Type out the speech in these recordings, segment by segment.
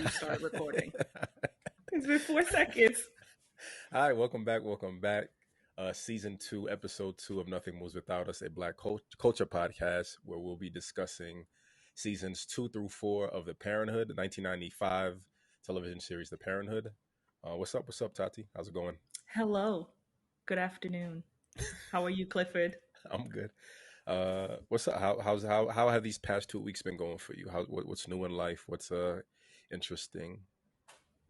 you start recording. It's been 4 seconds. All right, welcome back. Welcome back. Season 2, episode 2 of Nothing Moves Without Us, a Black culture podcast where we'll be discussing seasons 2 through 4 of The Parenthood, the 1995 television series, The Parenthood. What's up? What's up, Tati? How's it going? Hello. Good afternoon. How are you, Clifford? I'm good. What's up? How have these past 2 weeks been going for you? What's new in life? What's interesting?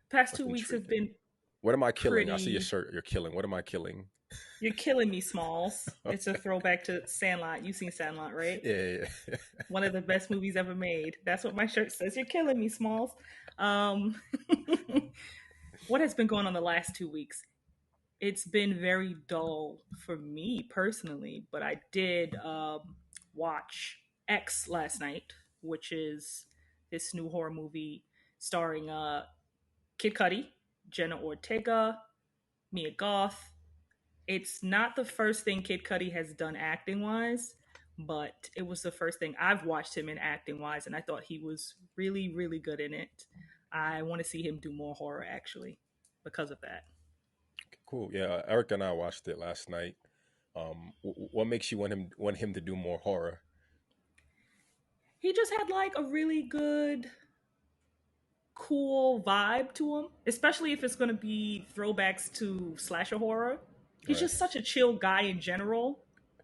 Past What's 2 weeks have intriguing? been What am I killing? I see your pretty. shirt. You're killing. What am I killing? You're killing me, Smalls. It's a throwback to Sandlot. You've seen Sandlot, right? Yeah. One of the best movies ever made. That's what my shirt says. You're killing me, Smalls. Um, what has been going on the last 2 weeks? It's been very dull for me personally, but I did watch X last night, which is this new horror movie starring Kid Cudi, Jenna Ortega, Mia Goth. It's not the first thing Kid Cudi has done acting wise, but it was the first thing I've watched him in acting wise, and I thought he was really, really good in it. I want to see him do more horror actually because of that. Cool. Yeah, Eric and I watched it last night. What makes you want him to do more horror? He just had like a really good, cool vibe to him, especially if it's going to be throwbacks to slasher horror. He's Right. just such a chill guy in general,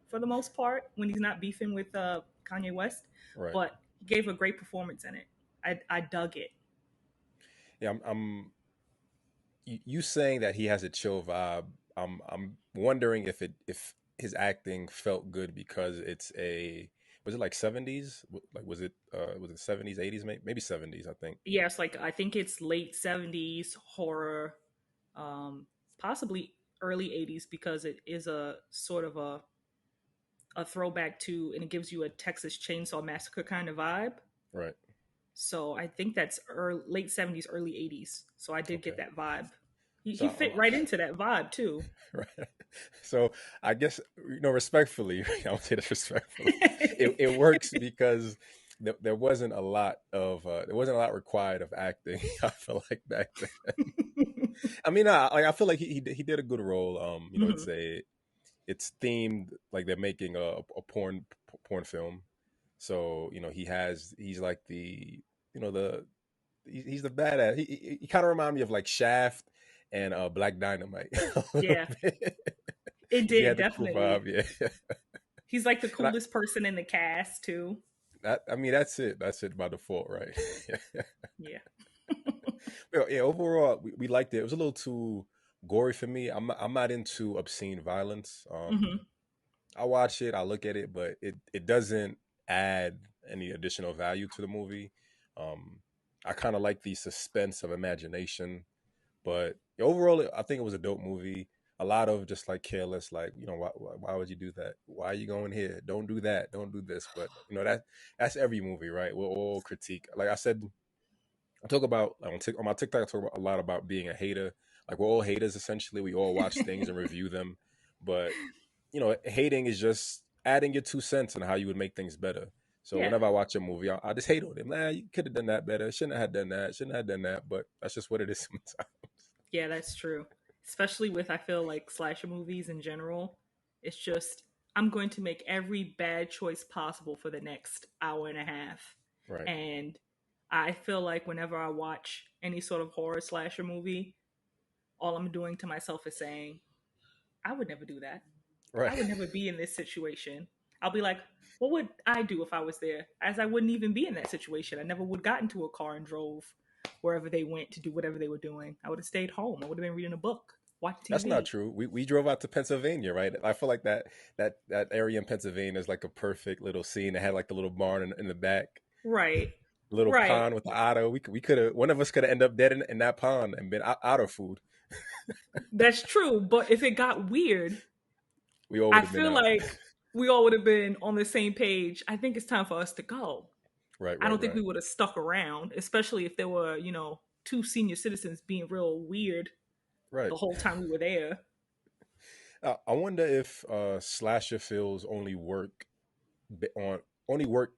for the most part, when he's not beefing with Kanye West. Right. But he gave a great performance in it. I dug it. Yeah. You saying that he has a chill vibe. I'm wondering if his acting felt good because it's a was it like 70s? Like was it 70s, 80s, maybe 70s, I think. Yes, like I think it's late 70s horror, possibly early 80s because it is a sort of a throwback to, and it gives you a Texas Chainsaw Massacre kind of vibe. Right. So I think that's late 70s, early 80s. So I did get Okay. that vibe. He So fit right into that vibe too. right. So I guess respectfully, I would say this respectfully, it works because there wasn't a lot of required of acting. I feel like back then. I mean, I feel like he did a good role. Mhm. It's themed like they're making a porn film. So he's like the he's the badass. He kind of remind me of like Shaft and Black Dynamite a little Yeah, bit. it He did had the cool definitely. vibe, yeah. He's like the And coolest person in the cast too. I mean, that's it. That's it by default, right? Yeah. Well, yeah. Overall, we liked it. It was a little too gory for me. I'm not into obscene violence. Hmm. I watch it, I look at it, but it doesn't add any additional value to the movie. Um, I kind of like the suspense of imagination, but overall, I think it was a dope movie. A lot of just like careless, like why would you do that? Why are you going here? Don't do that. Don't do this. But that's every movie, right? We'll all critique. Like I said, I talk about on my TikTok. I talk about a lot about being a hater. Like we're all haters essentially. We all watch things and review them, but hating is just adding your 2 cents on how you would make things better. So Yeah. whenever I watch a movie, I just hate on it. Man, you could have done that better. Shouldn't have done that. Shouldn't have done that. But that's just what it is sometimes. Yeah, that's true. Especially with, I feel like, slasher movies in general. It's just, I'm going to make every bad choice possible for the next hour and a half. Right. And I feel like whenever I watch any sort of horror slasher movie, all I'm doing to myself is saying, I would never do that. Right. I would never be in this situation. I'll be like, what would I do if I was there? As I wouldn't even be in that situation. I never would got into a car and drove wherever they went to do whatever they were doing. I would have stayed home. I would have been reading a book, watching That's not TV. true. We drove out to Pennsylvania, right? I feel like that area in Pennsylvania is like a perfect little scene. It had like the little barn in the back, Right. little Right. pond with the otter. We could have one of us could have ended up dead in that pond and been out of food. That's true. But if it got weird, We all would I have been feel out. like we all would have been on the same page. I think it's time for us to go. Right, I right, don't think right. we would have stuck around, especially if there were, two senior citizens being real weird Right. the whole time we were there. I wonder if slasher films only work b- on only work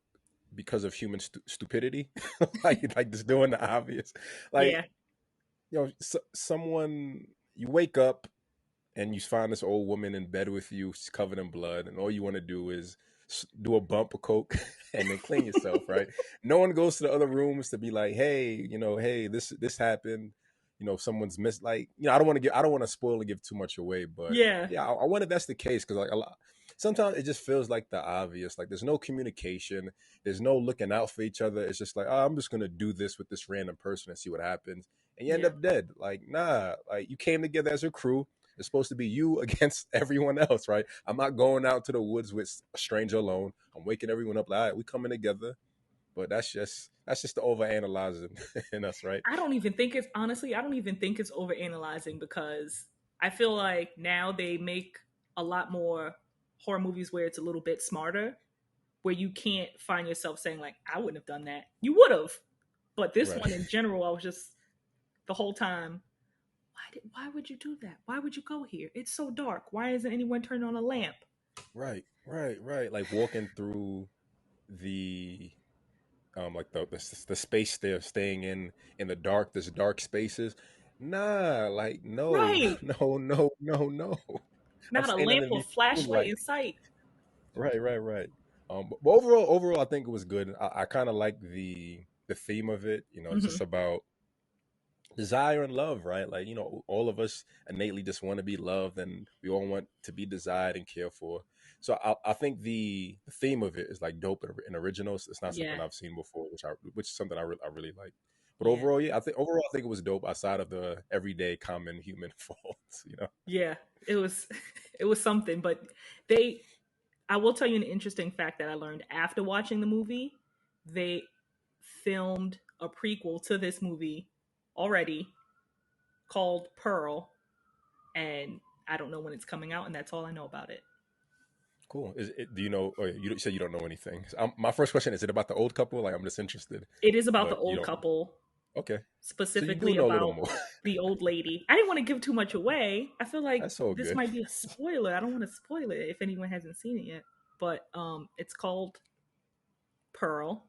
because of human stupidity, like just doing the obvious. Like Yeah. someone, you wake up and you find this old woman in bed with you, she's covered in blood, and all you want to do is do a bump of coke and then clean yourself, right? No one goes to the other rooms to be like, hey, hey, this happened. Someone's missed. Like, I don't want to spoil and give too much away, but Yeah. yeah, I wonder if that's the case because like a lot. Sometimes it just feels like the obvious. Like there's no communication, there's no looking out for each other. It's just like, oh, I'm just gonna do this with this random person and see what happens, and you end Yeah. up dead. Like, nah, like you came together as a crew. It's supposed to be you against everyone else, right? I'm not going out to the woods with a stranger alone. I'm waking everyone up. Like, all right, we coming together. But that's just the overanalyzing in us, right? I don't even think it's honestly, I don't even think it's over analyzing because I feel like now they make a lot more horror movies where it's a little bit smarter, where you can't find yourself saying, like, I wouldn't have done that. You would have. But this Right, one in general, I was just the whole time, why would you do that? Why would you go here? It's so dark. Why isn't anyone turning on a lamp? right. Like walking through the like the space they're staying in the dark, this dark spaces. Nah, like no, Right. no. I'm Not a staying lamp or underneath the flashlight moonlight. in sight. Right. But overall, I think it was good. I kind of like the theme of it. It's Mm-hmm. just about desire and love, right? Like, all of us innately just want to be loved, and we all want to be desired and cared for. So I think the theme of it is like dope and original. It's not something Yeah. I've seen before, which is something I really like. But Yeah. overall, yeah, I think it was dope outside of the everyday common human faults. Yeah. It was it was something, but they I will tell you an interesting fact that I learned after watching the movie. They filmed a prequel to this movie already called Pearl, and I don't know when it's coming out, and that's all I know about it. Cool. Do you know? Oh, yeah, you said you don't know anything. My first question is it about the old couple? Like, I'm just interested, It is about the but you old don't. couple, Okay, so you do specifically know a little about more. the old lady. I didn't want to give too much away. I feel like That's all this good. might be a spoiler. I don't want to spoil it if anyone hasn't seen it yet. But it's called Pearl,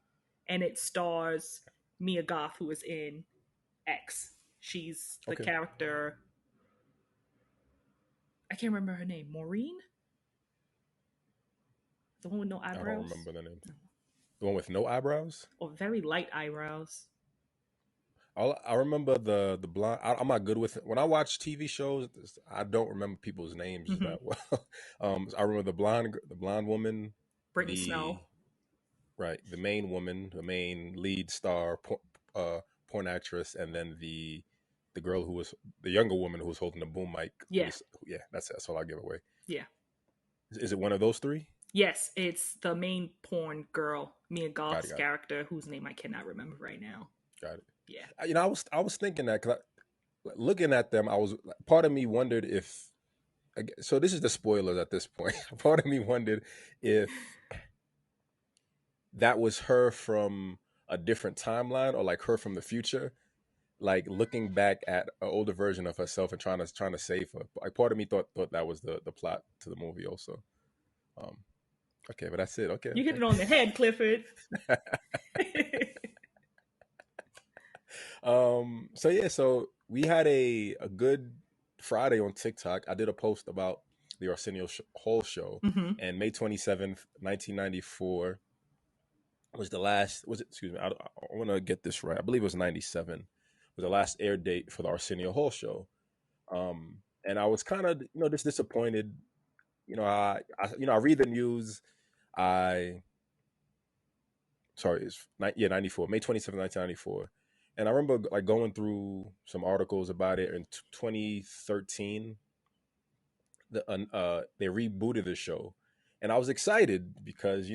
and it stars Mia Goth, who is in X. She's the Okay, character. I can't remember her name. Maureen, the one with no I don't eyebrows, remember the name. The one with no eyebrows. or very light eyebrows. I remember the blonde. I'm not good with it. When I watch TV shows, I don't remember people's names Hmm. that well. I remember the blonde woman, Brittany the Snow. right, the main woman, the main lead star, porn actress, and then the girl who was the younger woman who was holding the boom mic. Yeah, Yeah, that's all I give away. yeah. Is it one of those three? Yes, it's the main porn girl, Mia Got it, Goth's got it, character, whose name I cannot remember right now. got it. Yeah. I was thinking that because looking at them, I was part of me wondered if. So this is the spoilers at this point. Part of me wondered if that was her from a different timeline or like her from the future, like looking back at an older version of herself and trying to save her. Like part of me thought that was the plot to the movie also. Um, okay, but that's it. Okay, You hit okay. it on the head, Clifford. So yeah, so we had a good Friday on TikTok. I did a post about the Arsenio Hall show, Hmm. and May 27th, 1994 was the last. Was it? Excuse me. I want to get this right. I believe it was 97. Was the last air date for the Arsenio Hall show. And I was kind of just disappointed. I read the news. I sorry, it's 94, May 27th, 1994. And I remember like going through some articles about it in 2013. They rebooted the show, and I was excited because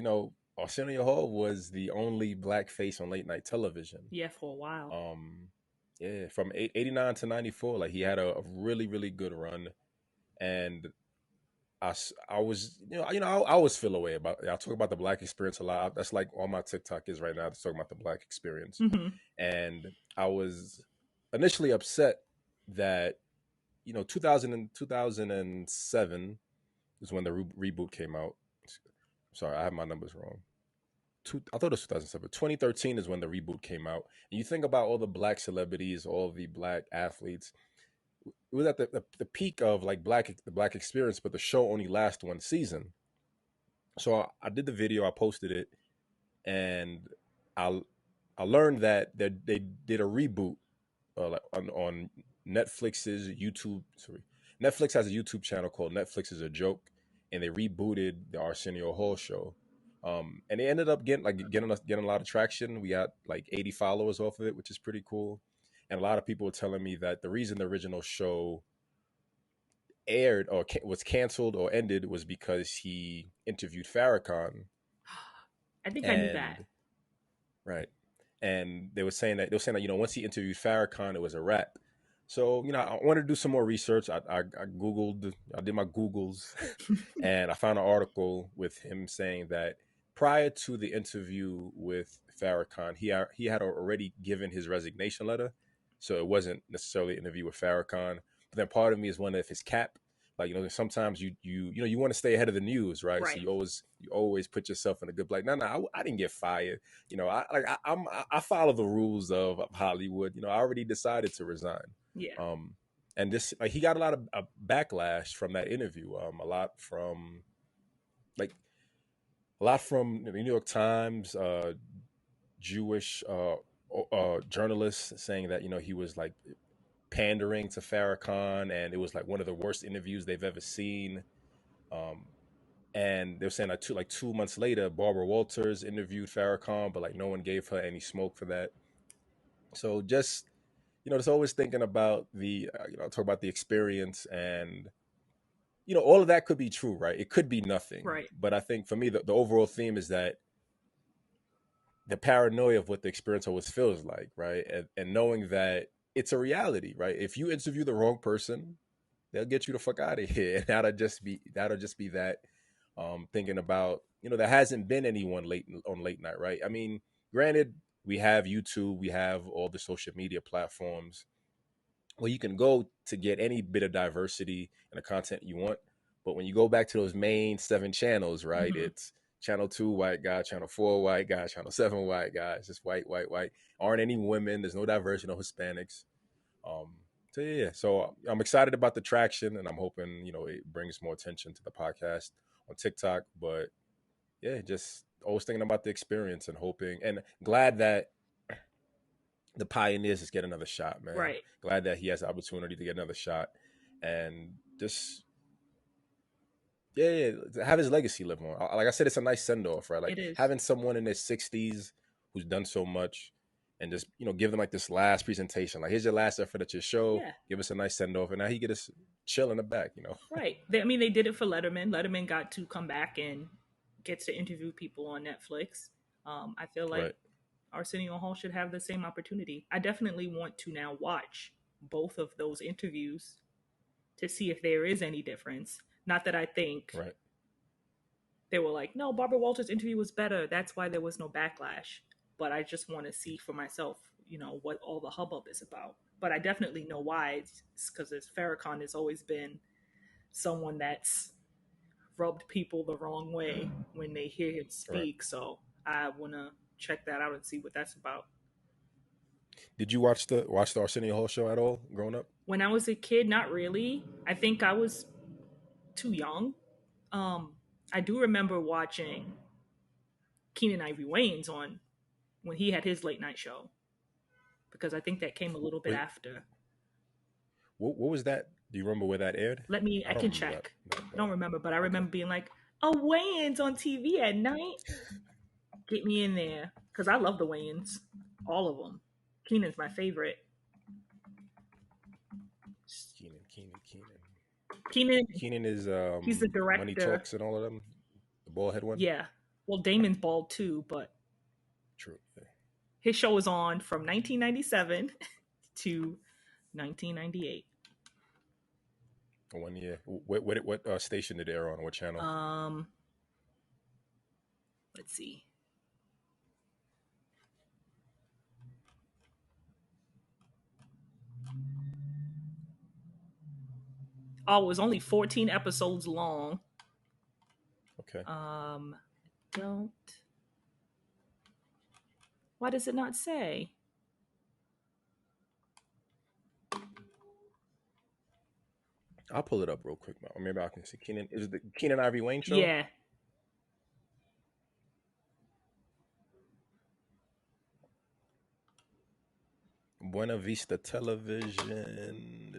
Arsenio Hall was the only black face on late night television. Yeah, for a while. Um, yeah, from 89 to 94, like he had a really really good run, and I was I always feel a way about I talk about the black experience a lot. That's like all my TikTok is right now. To talk about the black experience, Hmm. and I was initially upset that 2000 and 2007 is when the reboot came out. Sorry, I have my numbers wrong. I thought it was 2007. 2013 is when the reboot came out. And you think about all the black celebrities, all the black athletes. It was at the peak of like the black experience, but the show only lasted one season. So I did the video, I posted it, and I I learned that they did a reboot like on Netflix's YouTube. Sorry, Netflix has a YouTube channel called Netflix is a Joke, and they rebooted the Arsenio Hall show. And they ended up getting a lot of traction. We got like 80 followers off of it, which is pretty cool. And a lot of people were telling me that the reason the original show aired or was canceled or ended was because he interviewed Farrakhan. I think I knew that. And right, and they were saying that once he interviewed Farrakhan, it was a wrap. So I wanted to do some more research. I did my Googles, and I found an article with him saying that prior to the interview with Farrakhan, he had already given his resignation letter, so it wasn't necessarily an interview with Farrakhan. But then part of me is wondering if it's cap. Like sometimes you want to stay ahead of the news, right? So Right. you always put yourself in a good light. No, I didn't get fired. I follow the rules of Hollywood. I already decided to resign. Yeah. Um, and this he got a lot of backlash from that interview. Like a lot from the New York Times, Jewish journalists saying that he was like pandering to Farrakhan, and it was like one of the worst interviews they've ever seen. Um, and they were saying like 2 months later, Barbara Walters interviewed Farrakhan, but like no one gave her any smoke for that. So just just always thinking about the talk about the experience, and all of that could be true, right? It could be nothing, Right. but I think for me the overall theme is that the paranoia of what the experience always feels like, right? And knowing that it's a reality, right? If you interview the wrong person, they'll get you the fuck out of here. And that'll just be that. Thinking about there hasn't been anyone late night, right? I mean, granted, we have YouTube, we have all the social media platforms where you can go to get any bit of diversity and the content you want. But when you go back to those main 7 channels, right? Hmm. It's channel 2 white guy, channel 4 white guy, channel 7 white guys, just white, white, white. Aren't any women? There's no diversity, no Hispanics. Um, so yeah, so I'm excited about the traction, and I'm hoping it brings more attention to the podcast on TikTok. But yeah, just always thinking about the experience and hoping, and glad that the Pioneers just get another shot, man. Right. Glad that he has the opportunity to get another shot, and just yeah, have his legacy live on. Like I said, it's a nice send off, right? Like It is. having someone in their 60s who's done so much, and just give them like this last presentation. Like here's your last effort at your show. Yeah. Give us a nice send off, and now he get us chill in the back. Right. I mean, they did it for Letterman. Letterman got to come back and gets to interview people on Netflix. I feel like Right, Arsenio Hall should have the same opportunity. I definitely want to now watch both of those interviews to see if there is any difference. Not that I think right, they were like, no, Barbara Walters' interview was better. That's why there was no backlash. But I just want to see for myself, what all the hubbub is about. But I definitely know why. It's because Farrakhan has always been someone that's rubbed people the wrong way when they hear him right. speak. So I want to check that out and see what that's about. Did you watch the Arsenio Hall show at all growing up? When I was a kid, not really. I think I was too young. Um, I do remember watching Keenan Ivory Wayans on when he had his late night show because I think that came a little bit Wait, after. what was that? Do you remember where that aired? I I don't can remember that. check. I But don't remember, but I okay, remember being like, "Oh, Wayans on TV at night. Get me in there." Because I love the Wayans, all of them. Keenan's my favorite. Keenan. Keenan, Keenan is he's the Money director. Talks and all of them. The bald head one. Yeah. Well, Damon's bald too, but True. Yeah. his show was on from 1997 to 1998. 1 year. What station did it air on? What channel? Um, let's see. Oh, it was only 14 episodes long. Okay. Don't Why does it not say? I'll pull it up real quick, or maybe I can see Keenan. Is it the Keenan Ivory Wayne show? Yeah, Buena Vista Television.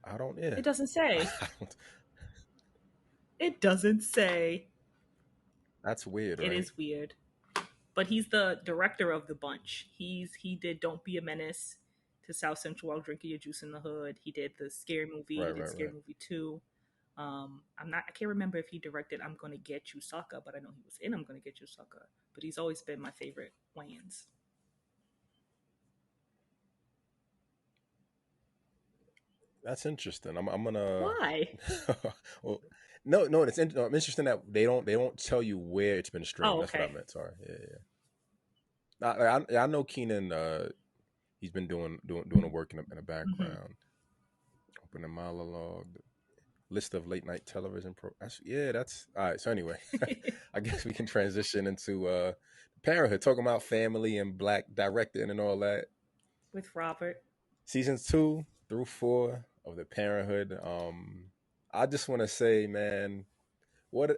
I don't. Yeah. it doesn't say. I don't, It doesn't say. that's weird, It right? is weird. But he's the director of the bunch. He did Don't Be a Menace to South Central while drinking your juice in the hood. He did the Scary Movie. He Right, did right, Scary right. Movie 2. I can't remember if he directed I'm Gonna Get You Sucker, but I know he was in I'm Gonna Get You Sucker. But he's always been my favorite Wayans. That's interesting. I'm gonna. Why? Well, no, no. No, it's interesting that they don't tell you where it's been streamed. Oh, That's what I okay. meant. Sorry. Yeah, yeah. I know Keenan. He's been doing the work in the Hmm. background. Open the monologue. List of late night television pro. That's all right. So anyway, I guess we can transition into parenthood, talking about family and black directing and all that. With Robert. Seasons 2 through 4 of the Parenthood. I just want to say, man, what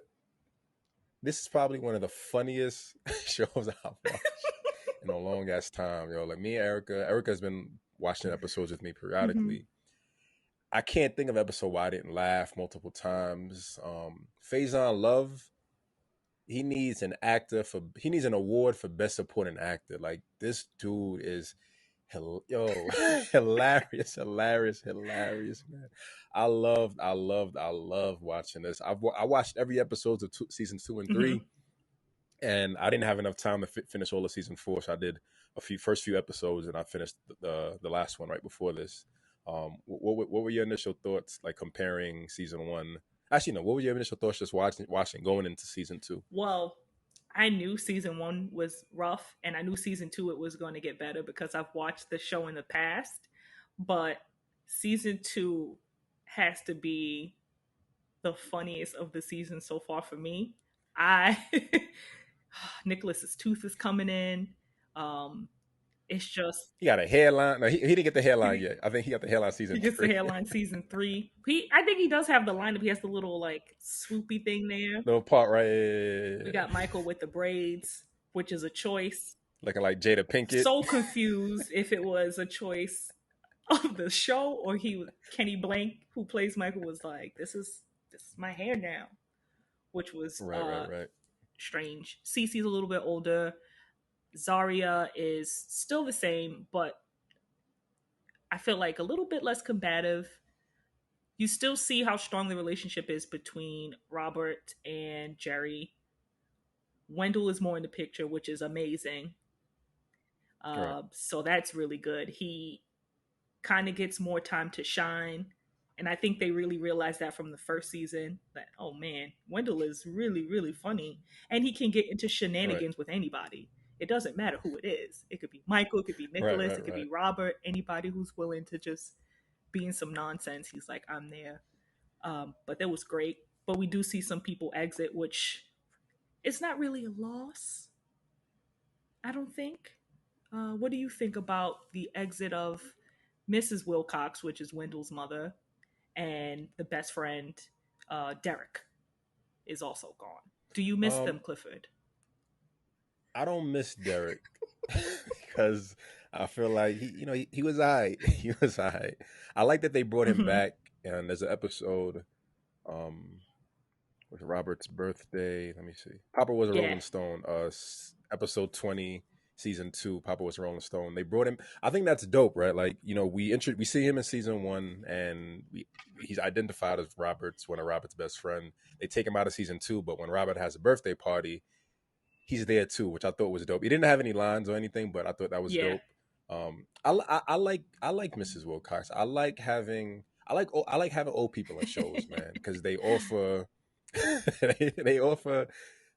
this is probably one of the funniest shows I've watched in a long ass time, yo. Like me and Erica. Erica's been watching episodes with me Hmm. periodically. I can't think of episode where I didn't laugh multiple times. Faison Love, he needs an award for best supporting actor. Like this dude is yo hilarious, hilarious, hilarious, man. I loved watching this. I watched every episode of season 2 and 3, Hmm. and I didn't have enough time to finish all of season 4, so I did first few episodes, and I finished the last one right before this. What were your initial thoughts, like comparing season 1? Actually, no. What were your initial thoughts just watching going into season 2? Well, I knew season one was rough, and I knew season two it was going to get better because I've watched the show in the past. But season two has to be the funniest of the season so far for me. I Nicholas's tooth is coming in. Um, it's just He got a hairline. No, he didn't get the hairline he yet. I think he got the hairline he season gets the three. hairline season three. I think he does have the lineup. He has the little like swoopy thing there. Little part right, We got Michael with the braids, which is a choice. looking like Jada Pinkett. So confused if it was a choice of the show or Kenny Blank who plays Michael was like, this is my hair now, which was Right, right, right. strange. Cece's a little bit older. Zaria is still the same, but I feel like a little bit less combative. You still see how strong the relationship is between Robert and Jerry. Wendell is more in the picture, which is amazing. Right, So that's really good. He kind of gets more time to shine. And I think they really realized that from the first season that, oh man, Wendell is really, really funny. And he can get into right, shenanigans with anybody. It doesn't matter who it is. It could be Michael, it could be right, Nicholas, it right, could be right. Robert, anybody who's willing to just be in some nonsense. He's like, I'm there. But that was great. But we do see some people exit, which it's not really a loss, I don't think. What do you think about the exit of Mrs. Wilcox, which is Wendell's mother, and the best friend, Derek, is also gone? Do you miss them, Um, Clifford? I don't miss Derek because I feel like he was alright. He was alright. I like that they brought him Hmm. back, and there's an episode. Um, with Robert's birthday. Let me see. Papa was a Yeah, Rolling Stone. Episode 20, season 2. Papa was a Rolling Stone. They brought him. I think that's dope, right? Like we see him in season 1, and he's identified as one of Robert's best friend. They take him out of season 2, but when Robert has a birthday party, he's there too, which I thought was dope. He didn't have any lines or anything, but I thought that was yeah. dope. I like Mrs. Wilcox. I like having old people in shows, man, because they offer they offer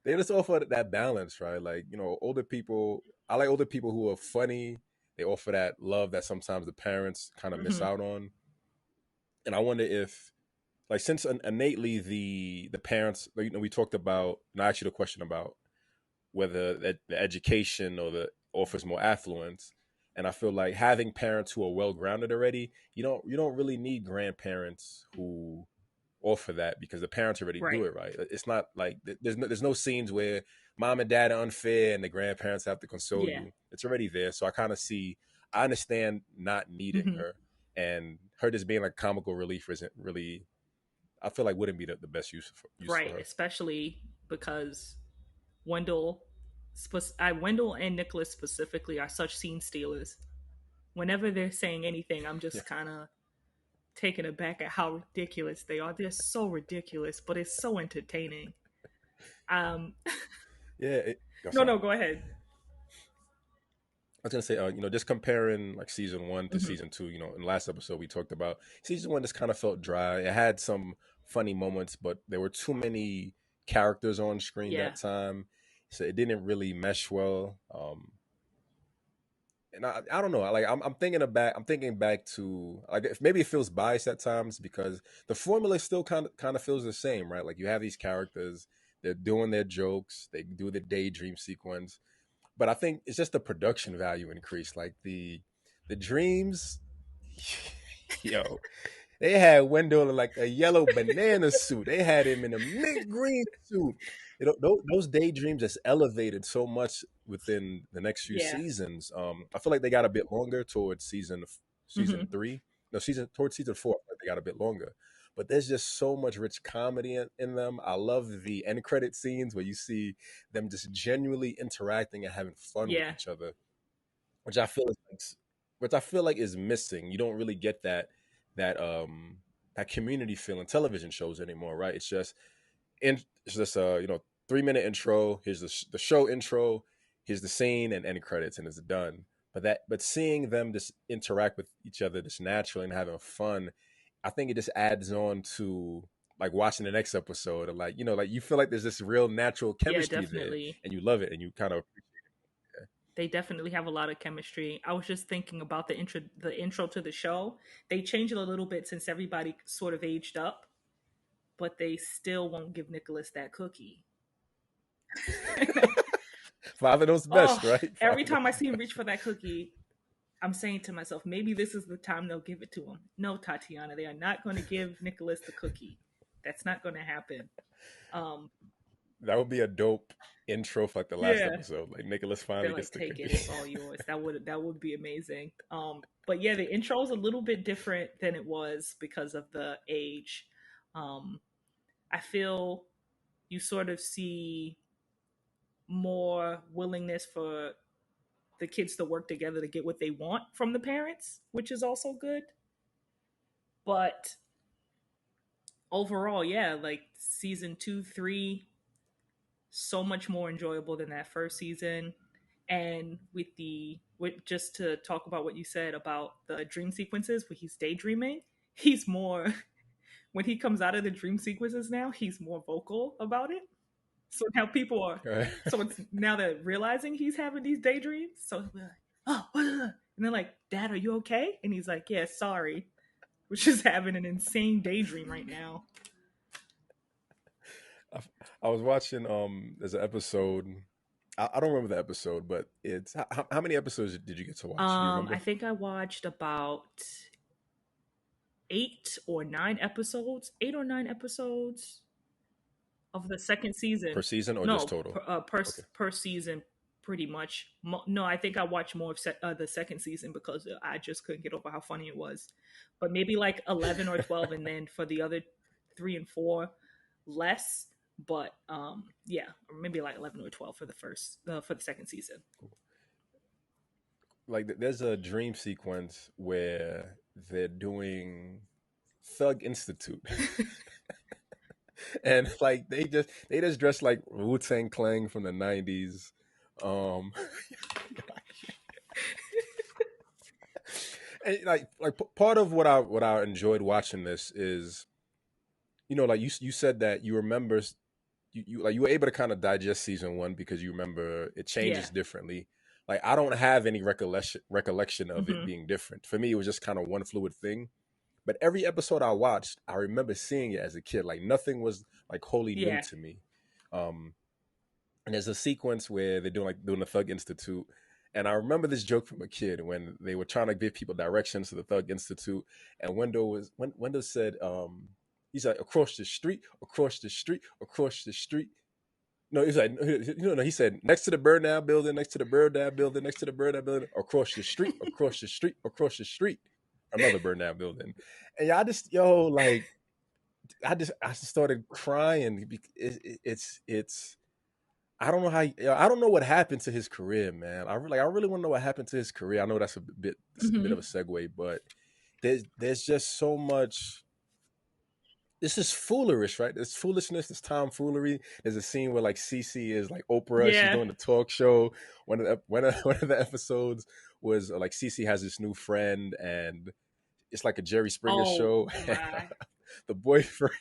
they just offer that balance, right? Like older people. I like older people who are funny. They offer that love that sometimes the parents kind of miss Hmm. out on. And I wonder if, like, since innately the parents, we talked about. And I asked you the question about whether the education or the offers more affluence. And I feel like having parents who are well grounded already, you don't really need grandparents who offer that because the parents already do Right. it right. It's not like there's no scenes where mom and dad are unfair and the grandparents have to console Yeah. you. It's already there. So I understand not needing Hmm. her, and her just being like comical relief isn't really. I feel like wouldn't be the best use for Right. her. Especially because Wendell, Wendell and Nicholas specifically are such scene stealers. Whenever they're saying anything, I'm Yeah, just kind of taken aback at how ridiculous they are. They're so ridiculous, but it's so entertaining. Um, yeah. no, Sorry. no, go ahead. I was gonna say, just comparing like season one to Hmm. season two. In the last episode we talked about season one just kind of felt dry. It had some funny moments, but there were too many characters on screen Yeah. that time, so it didn't really mesh well. And I don't know. Like I'm thinking back to like maybe it feels biased at times because the formula still kind of feels the same, right? Like you have these characters, they're doing their jokes, they do the daydream sequence, but I think it's just the production value increase. Like the dreams, yo, they had Wendell in like a yellow banana suit. They had him in a mint green suit. Those daydreams just elevated so much within the next few Yeah. seasons. I feel like they got a bit longer towards Hmm. season three. No, towards season four. I feel like they got a bit longer. But there's just so much rich comedy in them. I love the end credit scenes where you see them just genuinely interacting and having fun with Yeah. each other, which I feel is like, which I feel like is missing. You don't really get that that community feel in television shows anymore, right? It's just a 3 minute intro. Here's the show intro. Here's the scene and end credits, and it's done. But seeing them just interact with each other just naturally and having fun, I think it just adds on to like watching the next episode and like you feel like there's this real natural Yeah, chemistry there definitely. and you love it and you kind of They definitely have a lot of chemistry. I was just thinking about the intro to the show. They changed it a little bit since everybody sort of aged up, but they still won't give Nicholas that cookie. father knows Oh, best, right? every Father time I knows see him reach best. for that cookie, I'm saying to myself, maybe this is the time they'll give it to him. No, Tatiana, they are not going to give Nicholas the cookie. That's not going to happen. Um, That would be a dope intro for like the last yeah, episode. Like Nicholas they're finally gets like, the take it, cookie. it's all yours. That would be amazing. But yeah, the intro is a little bit different than it was because of the age. Um, I feel you sort of see more willingness for the kids to work together to get what they want from the parents, which is also good. But overall, yeah, like season two, three, so much more enjoyable than that first season. And with just to talk about what you said about the dream sequences where he's daydreaming, he's more when he comes out of the dream sequences now, he's more vocal about it. So now people are Right. so it's now that realizing he's having these daydreams. So we're like, oh, and they're like, Dad, are you okay? And he's like, yeah, sorry. We're just having an insane daydream right now. I, I was watching there's an episode. I don't remember the episode, but it's how many episodes did you get to watch? Do you I remember? think I watched about 8 or 9 episodes of the second season. Per season or just No, total? Okay. per season, pretty much. No, I think I watched more of the second season because I just couldn't get over how funny it was. But maybe like 11 or 12, and then for the other 3 and 4, less. But yeah, maybe like 11 or 12 for the second season. Like there's a dream sequence where they're doing Thug Institute, and like they just dress like Wu Tang Clan from the '90s. Um, and like part of what I enjoyed watching this is like you said that you remember you were able to kind of digest season one because you remember it Yeah. changes differently. Like I don't have any recollection of it Hmm. being different. For me, it was just kind of one fluid thing. But every episode I watched, I remember seeing it as a kid. Like nothing was like wholly new Yeah. to me. Um, And there's a sequence where they're doing the Thug Institute. And I remember this joke from a kid when they were trying to give people directions to the Thug Institute. And Wendell said, he's like, across the street, across the street, across the street. No, he's like, no, he said, next to the burn down building, next to the burn down building, next to the burn down building, across the street, across the street, across the street, another burn down building. And yeah, I just started crying. It's I don't know I don't know what happened to his career, man. I really want to know what happened to his career. I know that's a bit of a Hmm. segue, but there's just so much. This is foolish, right? There's foolishness, there's tomfoolery. There's a scene where like Cece is like Oprah, she's Yeah. doing the talk show. One of the episodes was like Cece has this new friend, and it's like a Jerry Springer Oh show. And my. the boyfriend,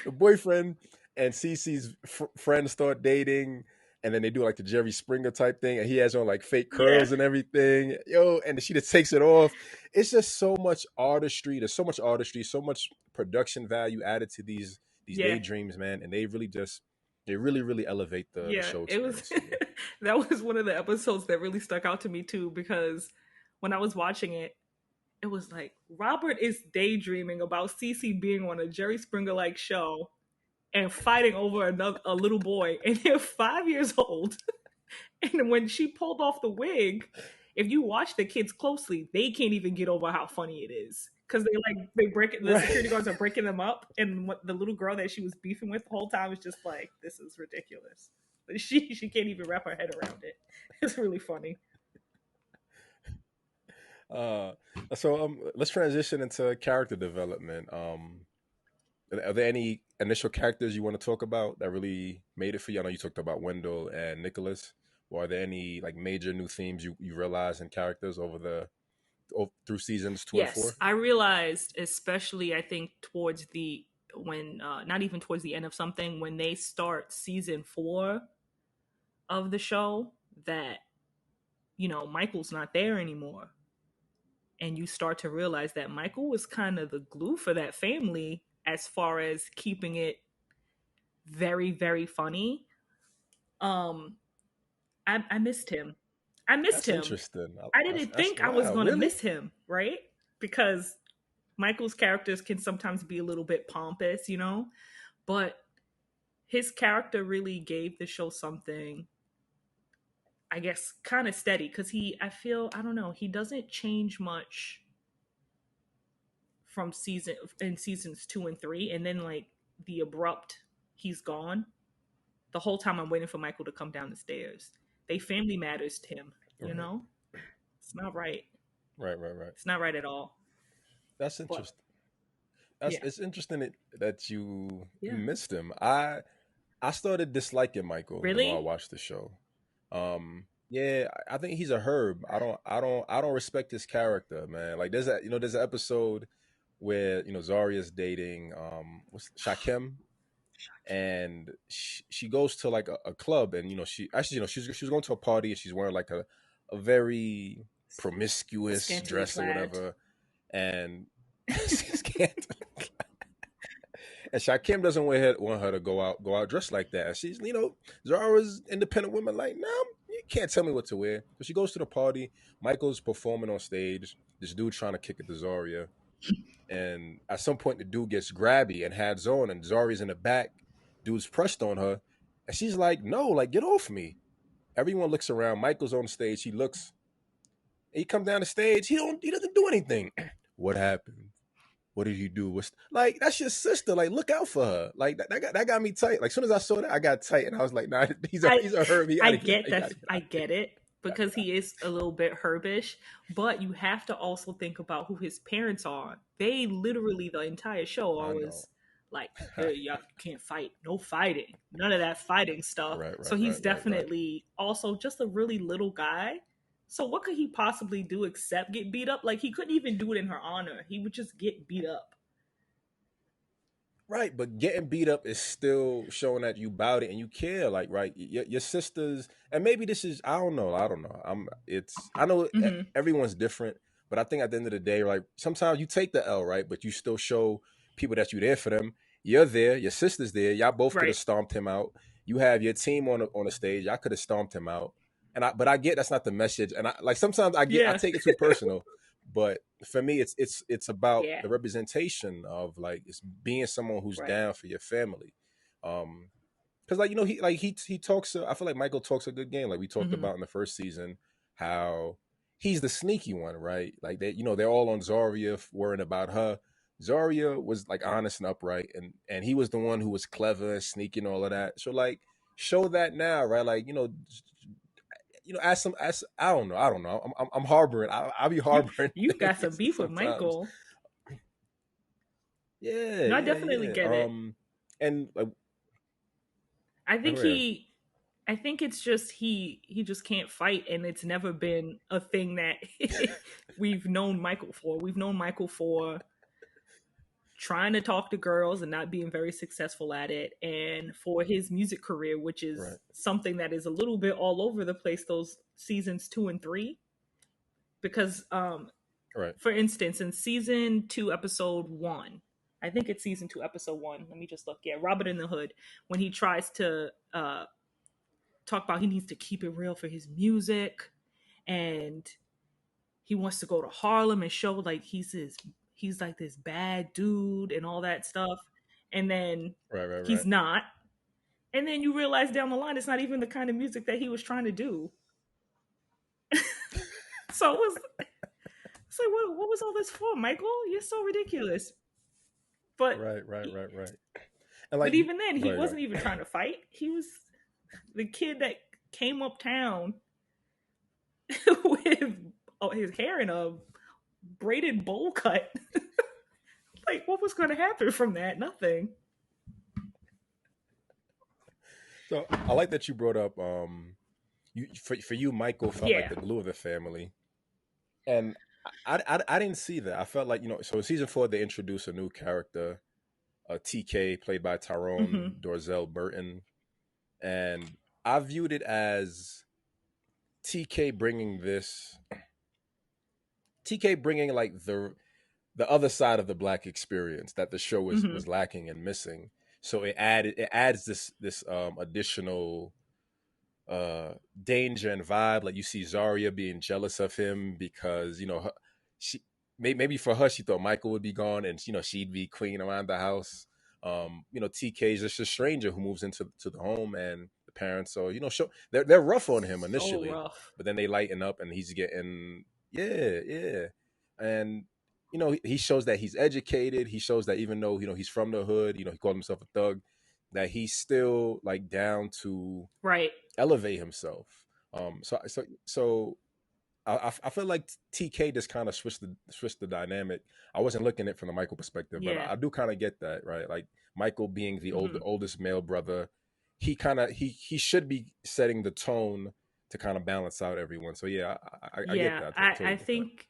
the boyfriend and Cece's friends start dating, and then they do like the Jerry Springer type thing, and he has on like fake Yeah. curls and everything. Yo, and she just takes it off. It's just so much artistry. There's so much artistry, so much production value added to these Yeah. daydreams, man. And they really elevate the Yeah. show It was experience to me. that was one of the episodes that really stuck out to me too, because when I was watching it, it was like Robert is daydreaming about Cece being on a Jerry Springer like show and fighting over a little boy, and they're 5 years old. And when she pulled off the wig, if you watch the kids closely, they can't even get over how funny it is. Because they break it, the security Right. guards are breaking them up, and what the little girl that she was beefing with the whole time is just like, this is ridiculous. But she can't even wrap her head around it. It's really funny. Uh, so let's transition into character development. Are there any initial characters you want to talk about that really made it for you? I know you talked about Wendell and Nicholas. Or are there any like major new themes you realize in characters through seasons 2 and 4? Yes, I realized, especially I think towards the when not even towards the end of something, when they start season 4 of the show, that Michael's not there anymore, and you start to realize that Michael was kind of the glue for that family as far as keeping it very very funny. Um, I missed him. I missed That's him. interesting. I didn't That's think I was wow. gonna Really? miss him, right? Because Michael's characters can sometimes be a little bit pompous, but his character really gave the show something, I guess, kind of steady. Because I feel, I don't know, he doesn't change much from seasons 2 and 3, and then like the abrupt, he's gone. The whole time I'm waiting for Michael to come down the stairs. They family matters to him, you Right. know? It's not right. Right. It's not right at all. That's But interesting. That's yeah. It's interesting that you Yeah. missed him. I started disliking Michael the more I Really? watched the show. Yeah, I think he's a herb. I don't respect his character, man. Like there's an episode where Zaria's dating what's Shakim, and she goes to like a club, and she actually she was going to a party, and she's wearing like a very promiscuous Scantily dress or clad. whatever, and and Shakim doesn't want her to go out dressed like that. And she's, Zara's independent woman, like, no, you can't tell me what to wear. So she goes to the party. Michael's performing on stage. This dude trying to kick it to Zaria. And at some point, the dude gets grabby and hands on, and Zaria's in the back. Dude's pressed on her. And she's like, no, like, get off me. Everyone looks around. Michael's on stage. He looks, he comes down the stage. He doesn't do anything. What happened? What did he do? What's like that's your sister. Like, look out for her. Like that got me tight. Like, as soon as I saw that, I got tight, and I was like, nah, I he's a herb. He I gotta get get he gotta that. get I out. get it He gotta because get out. he is a little bit herbish, but you have to also think about who his parents are. They literally the entire show I know. always like, hey, y'all can't fight, no fighting, none of that fighting stuff. So he's Right. definitely also just a really little guy. So what could he possibly do except get beat up? Like he couldn't even do it in her honor. He would just get beat up. Right, but getting beat up is still showing that you bout it and you care. Like, right, your sisters, and maybe this is I don't know. I know Hmm. everyone's different, but I think at the end of the day, like sometimes you take the L, right, but you still show people that you're there for them. you're there, your sister's there. Y'all both could have Right. stomped him out. You have your team on the stage. I could have stomped him out. But I get that's not the message. And I like sometimes I Yeah. take it too personal. But for me, it's about Yeah. the representation of like it's being someone who's Right. down for your family. Because like he talks. I feel like Michael talks a good game. Like we talked Hmm. about in the first season, how he's the sneaky one, right? Like they're all on Zarya worrying about her. Zarya was like honest and upright, and he was the one who was clever and sneaky and all of that. So like show that now, right? Like ask. I don't know. I'm harboring. I'll be You harboring you got some beef with sometimes. Michael. Yeah, No, I yeah, definitely yeah. get it. And like, I oh, think yeah, he I think it's just he just can't fight, and it's never been a thing that we've known Michael for. We've known Michael for trying to talk to girls and not being very successful at it, and for his music career, which is right, something that is a little bit all over the place those seasons 2 and 3, because right, for instance, in season 2 episode 1, I think it's season 2 episode 1, let me just look. Yeah, Robert in the Hood, when he tries to talk about he needs to keep it real for his music, and he wants to go to Harlem and show like he's like this bad dude and all that stuff. And then right, right, he's right. not. And then you realize down the line it's not even the kind of music that he was trying to do. So it was it's like what was all this for, Michael? You're so ridiculous. But Right, right, right, right. And but like, even then he right, wasn't right, even trying to fight. He was the kid that came uptown with his hair in a braided bowl cut. Like, what was going to happen from that? Nothing. so I like that you brought up you for you Michael felt like Yeah. the glue of the family, and I didn't see that. I felt like so in season 4 they introduced a new character, TK played by Tyrone Hmm. Dorzell Burton, and I viewed it as TK bringing this TK bringing like the other side of the black experience that the show was Hmm. lacking and missing. So it adds this additional danger and vibe. Like you see Zarya being jealous of him because she maybe for her she thought Michael would be gone and she'd be queen around the house. TK is just a stranger who moves into the home, and the parents, so they're rough on him So initially, rough. but then they lighten up and he's getting, yeah, yeah. And he shows that he's educated. He shows that even though he's from the hood, he called himself a thug, that he's still like down to Right. elevate himself. So I feel like TK just kind of switched the dynamic. I wasn't looking at it from the Michael perspective, but Yeah. I do kind of get that, right? Like Michael being the Hmm. oldest male brother, he should be setting the tone to kind of balance out everyone. So yeah, I get Yeah. that. I Totally get that. think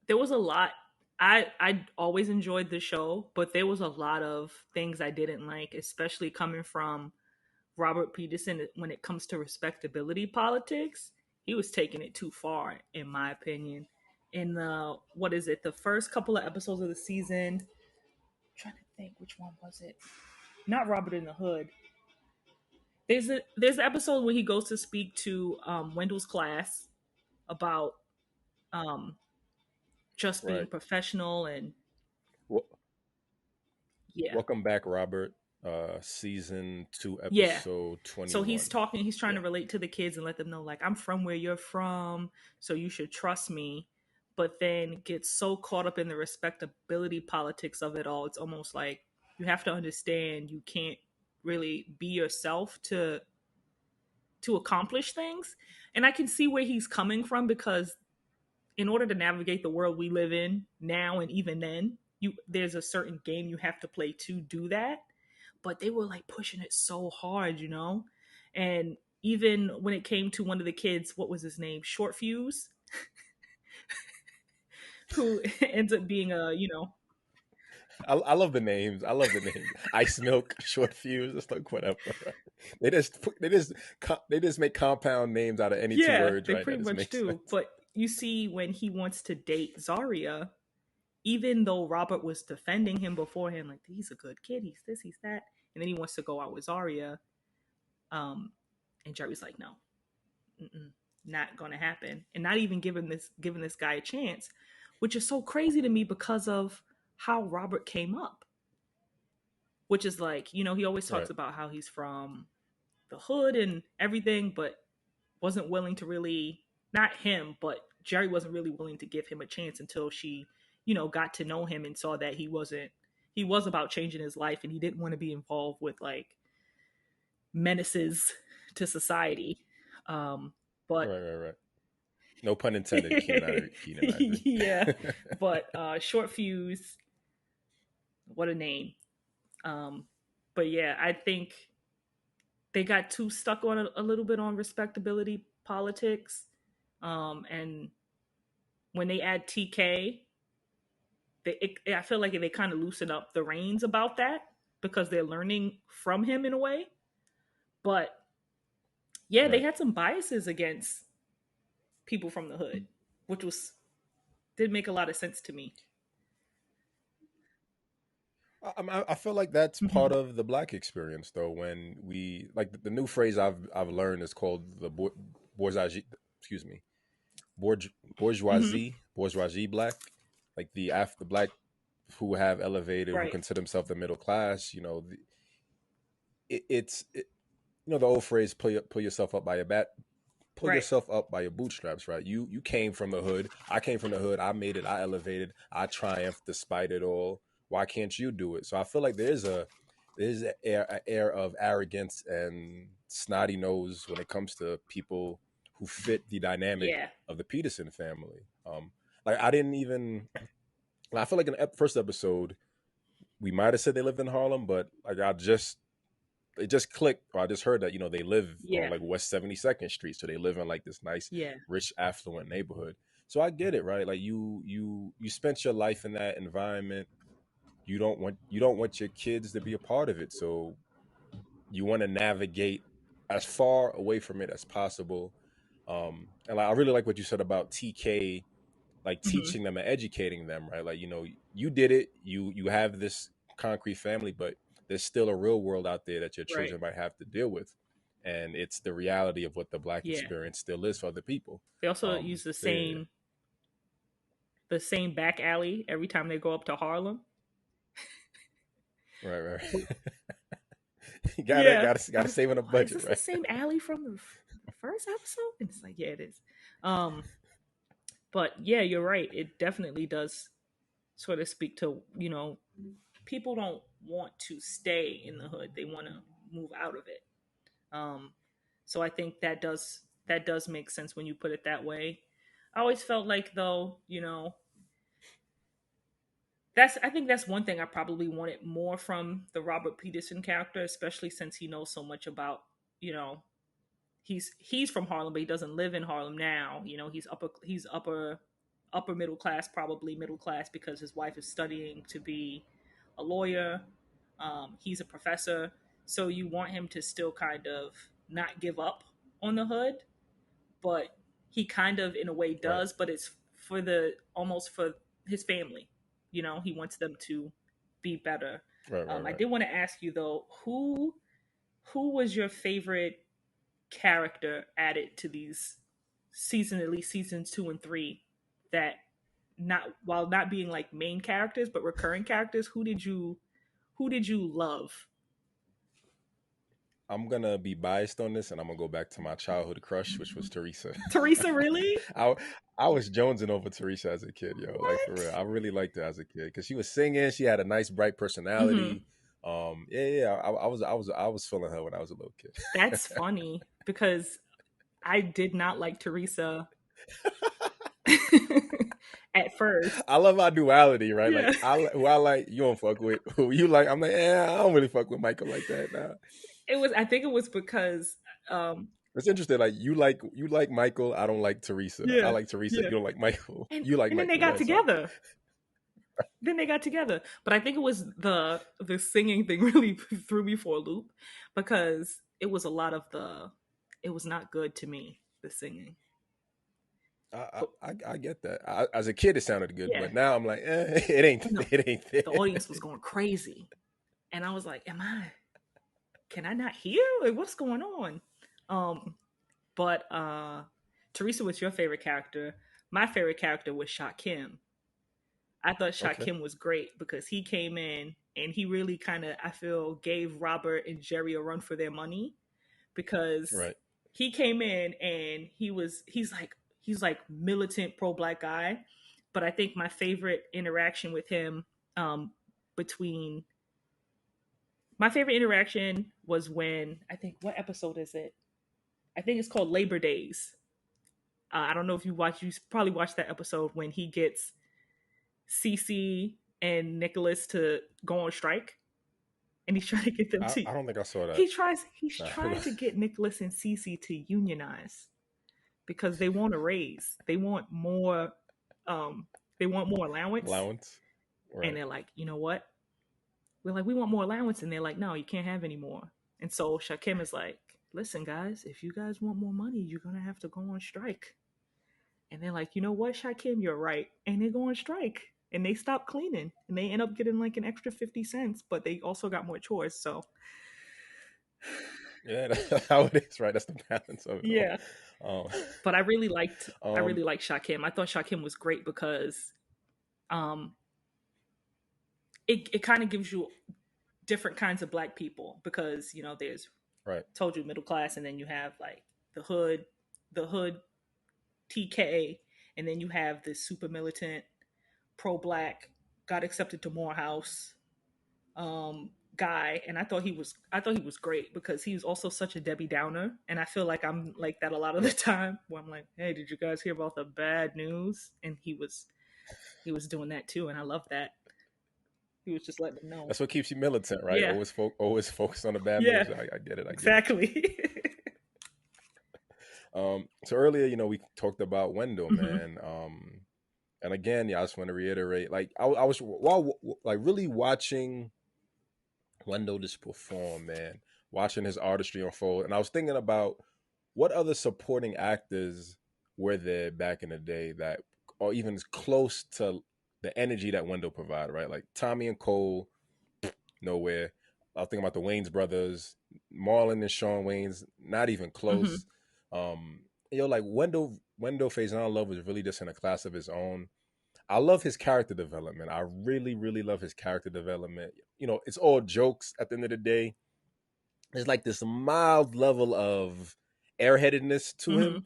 there was a lot. I always enjoyed the show, but there was a lot of things I didn't like, especially coming from Robert Peterson when it comes to respectability politics. He was taking it too far, in my opinion. In the what is it? The first couple of episodes of the season. I'm trying to think which one was it? Not Robert in the Hood. There's an episode where he goes to speak to Wendell's class about um, just being Right. professional and Well, yeah, welcome back, Robert. Season 2, yeah. episode So 21. he's trying Yeah. to relate to the kids and let them know like I'm from where you're from, so you should trust me. But then gets so caught up in the respectability politics of it all. It's almost like you have to understand you can't really be yourself to accomplish things. And I can see where he's coming from because in order to navigate the world we live in now and even then, there's a certain game you have to play to do that. But they were like pushing it so hard, And even when it came to one of the kids, what was his name? Short Fuse, who ends up being I love the names. I love the names. Ice milk, short fuse. It's like whatever. Right? They just make compound names out of any two yeah, words, they right? pretty That just much makes do. sense. But you see when he wants to date Zarya, even though Robert was defending him beforehand, like he's a good kid, he's this, he's that, and then he wants to go out with Zarya, um, and Jerry's like, no, mm-mm, not gonna happen, and not even giving this guy a chance, which is so crazy to me because of how Robert came up, which is like, you know, he always talks Right. about how he's from the hood and everything, but wasn't willing to really, not him, but Jerry wasn't really willing to give him a chance until she, you know, got to know him and saw that he was about changing his life and he didn't want to be involved with like menaces to society. But Right. Right. Right. No pun intended, Keenan Ivory. yeah, but short fuse, what a name. But yeah, I think they got too stuck on a little bit on respectability politics. And when they add TK, I feel like they kind of loosen up the reins about that because they're learning from him in a way. But yeah, they Right. had some biases against people from the hood, which was did make a lot of sense to me. I feel like that's Mm-hmm. part of the black experience, though. When we like the new phrase I've learned is called the bourgeoisie. Excuse me, bourge, Mm-hmm. bourgeoisie black, like the black who have elevated, who Right. consider themselves the middle class. You know, you know the old phrase pull yourself up by your bat pull Right. yourself up by your bootstraps, right? You came from the hood. I came from the hood. I made it. I elevated. I triumphed despite it all. Why can't you do it? So I feel like there's an air of arrogance and snotty nose when it comes to people who fit the dynamic Yeah. of the Peterson family. Like I didn't even. I feel like in the first episode we might have said they lived in Harlem, but like I just it just clicked. Or I just heard that they live on Yeah. like West 72nd Street, so they live in like this nice, Yeah. rich, affluent neighborhood. So I get it, right? Like you spent your life in that environment. You don't want your kids to be a part of it, so you want to navigate as far away from it as possible. And like, I really like what you said about TK, like Mm-hmm. teaching them and educating them, right? Like you did it. You have this concrete family, but there's still a real world out there that your Right. children might have to deal with, and it's the reality of what the black Yeah. experience still is for other people. They also use So yeah, the same back alley every time they go up to Harlem. right, right. You gotta Yeah. gotta I gotta was save on a like, is budget, this the right? same alley from the first episode? And it's like, yeah, it is. Um, but yeah, you're right. It definitely does sort of speak to, you know, people don't want to stay in the hood. They want to move out of it. Um, so I think that does make sense when you put it that way. I always felt like though, you know, that's I think that's one thing I probably wanted more from the Robert Peterson character, especially since he knows so much about, you know, he's from Harlem, but he doesn't live in Harlem now. You know, he's upper middle class, probably middle class because his wife is studying to be a lawyer. He's a professor, so you want him to still kind of not give up on the hood, but he kind of in a way Right, does, but it's for the almost for his family. You know, he wants them to be better. right, right, I right. did want to ask you though, who was your favorite character added to these season, at least seasons 2 and 3, that not while not being like main characters but recurring characters, who did you love? I'm gonna be biased on this, and I'm gonna go back to my childhood crush, which was Teresa. Teresa, really? I I was jonesing over Teresa as a kid, yo. Like for What? real, I really liked her as a kid because she was singing. She had a nice, bright Mm-hmm. personality. Yeah, yeah. I was feeling her when I was a little kid. That's funny because I did not like Teresa at first. I love our duality, right? Like Yeah. who I like, you don't fuck with. Who you like, I'm like, I don't really fuck with Michael like that. Nah. It was I think it was because um It's interesting. Like you like Michael. I don't like Teresa. I yeah, like Teresa. You yeah. don't like Michael. And You like and then they Michael. Go got ahead, sorry. together. Then they got together. But I think it was the singing thing really threw me for a loop because it was a lot of the it was not good to me, the singing. But I get that. As a kid, it sounded good, yeah, but now I'm like, it ain't, no, it ain't the there. audience was going crazy, and I was like, "Am I? Can I not hear? Like, what's going on?" Um, but Teresa, what's your favorite character? My favorite character was Shot Kim. I thought Shot Okay, Kim was great because he came in and he really kind of, I feel, gave Robert and Jerry a run for their money because right. he came in and he's like militant pro black guy. But I think my favorite interaction with him, um, between my favorite interaction was when, I think, what episode is it? I think it's called Labor Days. I don't know if you watch. You probably watched that episode when he gets Cece and Nicholas to go on strike, and he's trying to get them to. I don't think I saw that. He's Nah. trying to get Nicholas and Cece to unionize because they want a raise. They want more. Um, they want more allowance, Allowance, and right? they're like, you know what? We're like, we want more allowance, and they're like, no, you can't have any more. And so Shakim is like, listen, guys, if you guys want more money, you're gonna have to go on strike. And they're like, you know what, Shakim, you're right. And they go on strike and they stop cleaning and they end up getting like an extra 50 cents, but they also got more chores. So, Yeah, that's how it is, right? That's the balance of it yeah. all. But I Um, really liked Shakim. I thought Shakim was great because um, it kind of gives you different kinds of black people because, you know, there's, right. told you, middle class, and then you have like the hood TK, and then you have this super militant, pro black, got accepted to Morehouse guy. And I thought he was great because he was also such a Debbie Downer, and I feel like I'm like that a lot of the Right. time where I'm like, hey, did you guys hear about the bad news? And he was doing that too, and I love that. He was just letting them know. That's what keeps you militant, right? Yeah, Always focus on the bad yeah, news. I get it. I get it. exactly. So earlier, we talked about Wendell, Hmm. man. And again, yeah, I just want to reiterate, like I was while like really watching Wendell just perform, man, watching his artistry unfold, and I was thinking about what other supporting actors were there back in the day that or even as close to the energy that Wendell provided, right? Like Tommy and Cole, nowhere. I was thinking about the Wayans brothers, Marlon and Sean Wayans, not even Hmm. close. Um, like Wendell Faison Love was really just in a class of his own. I love his character development. I really, really love his character development. It's all jokes at the end of the day. There's like this mild level of airheadedness to Hmm. him,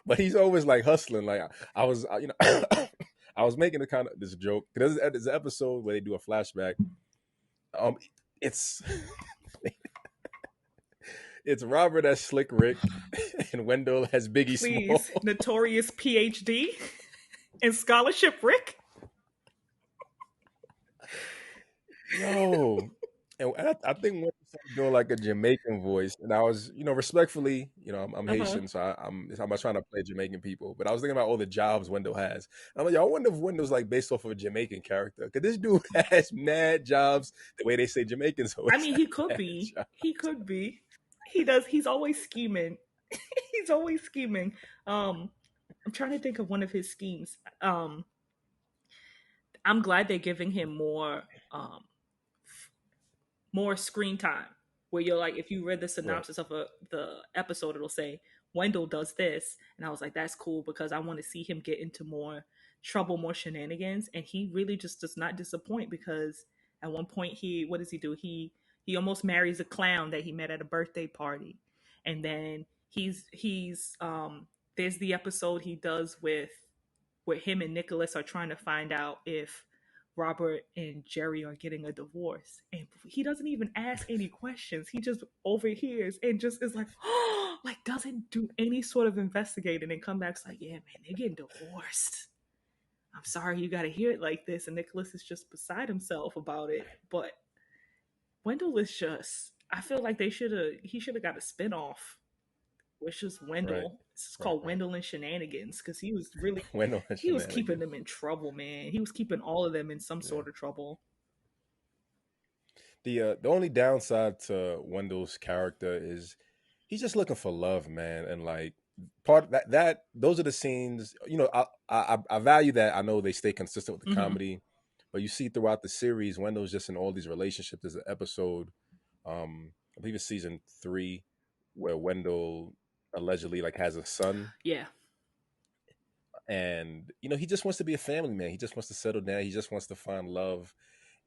but he's always like hustling. Like I was, I was making a kind of this joke. There's an episode where they do a flashback. It's it's Robert as Slick Rick and Wendell as Biggie Small. Please, notorious PhD and scholarship Rick. Yo, and I think when I started doing like a Jamaican voice, and I was, respectfully, I'm Uh-huh. Haitian, so I'm not trying to play Jamaican people, but I was thinking about all the jobs Wendell has. I'm like, yo, I wonder if Wendell's like based off of a Jamaican character, because this dude has mad jobs. The way they say Jamaicans I always mean, have he could mad be. jobs. He could be. He does. He's always scheming. He's always scheming. Um, I'm trying to think of one of his schemes. I'm glad they're giving him um, more screen time. Where you're like, if you read the Right, synopsis of the episode, it'll say Wendell does this, and I was like, that's cool because I want to see him get into more trouble, more shenanigans, and he really just does not disappoint. Because at one point, what does he do? He almost marries a clown that he met at a birthday party, and then there's the episode he does with where him and Nicholas are trying to find out if Robert and Jerry are getting a divorce. And he doesn't even ask any questions. He just overhears and just is like, oh, like doesn't do any sort of investigating and come back's like, yeah, man, they're getting divorced. I'm sorry you got to hear it like this. And Nicholas is just beside himself about it. But Wendell is just, I feel like he should have got a spinoff was just right, Wendell. It's right, called right. Wendell and Shenanigans because he was really Wendell and he was keeping shenanigans. them in trouble, man. He was keeping all of them in some Yeah. sort of trouble. The only downside to Wendell's character is he's just looking for love, man, and like part of that those are the scenes. You know, I value that. I know they stay consistent with the Mm-hmm. comedy, but you see throughout the series, Wendell's just in all these relationships. There's an episode, I believe it's season 3, where Wendell allegedly like has a son, Yeah. and you know he just wants to be a family man. He just wants to settle down. He just wants to find love,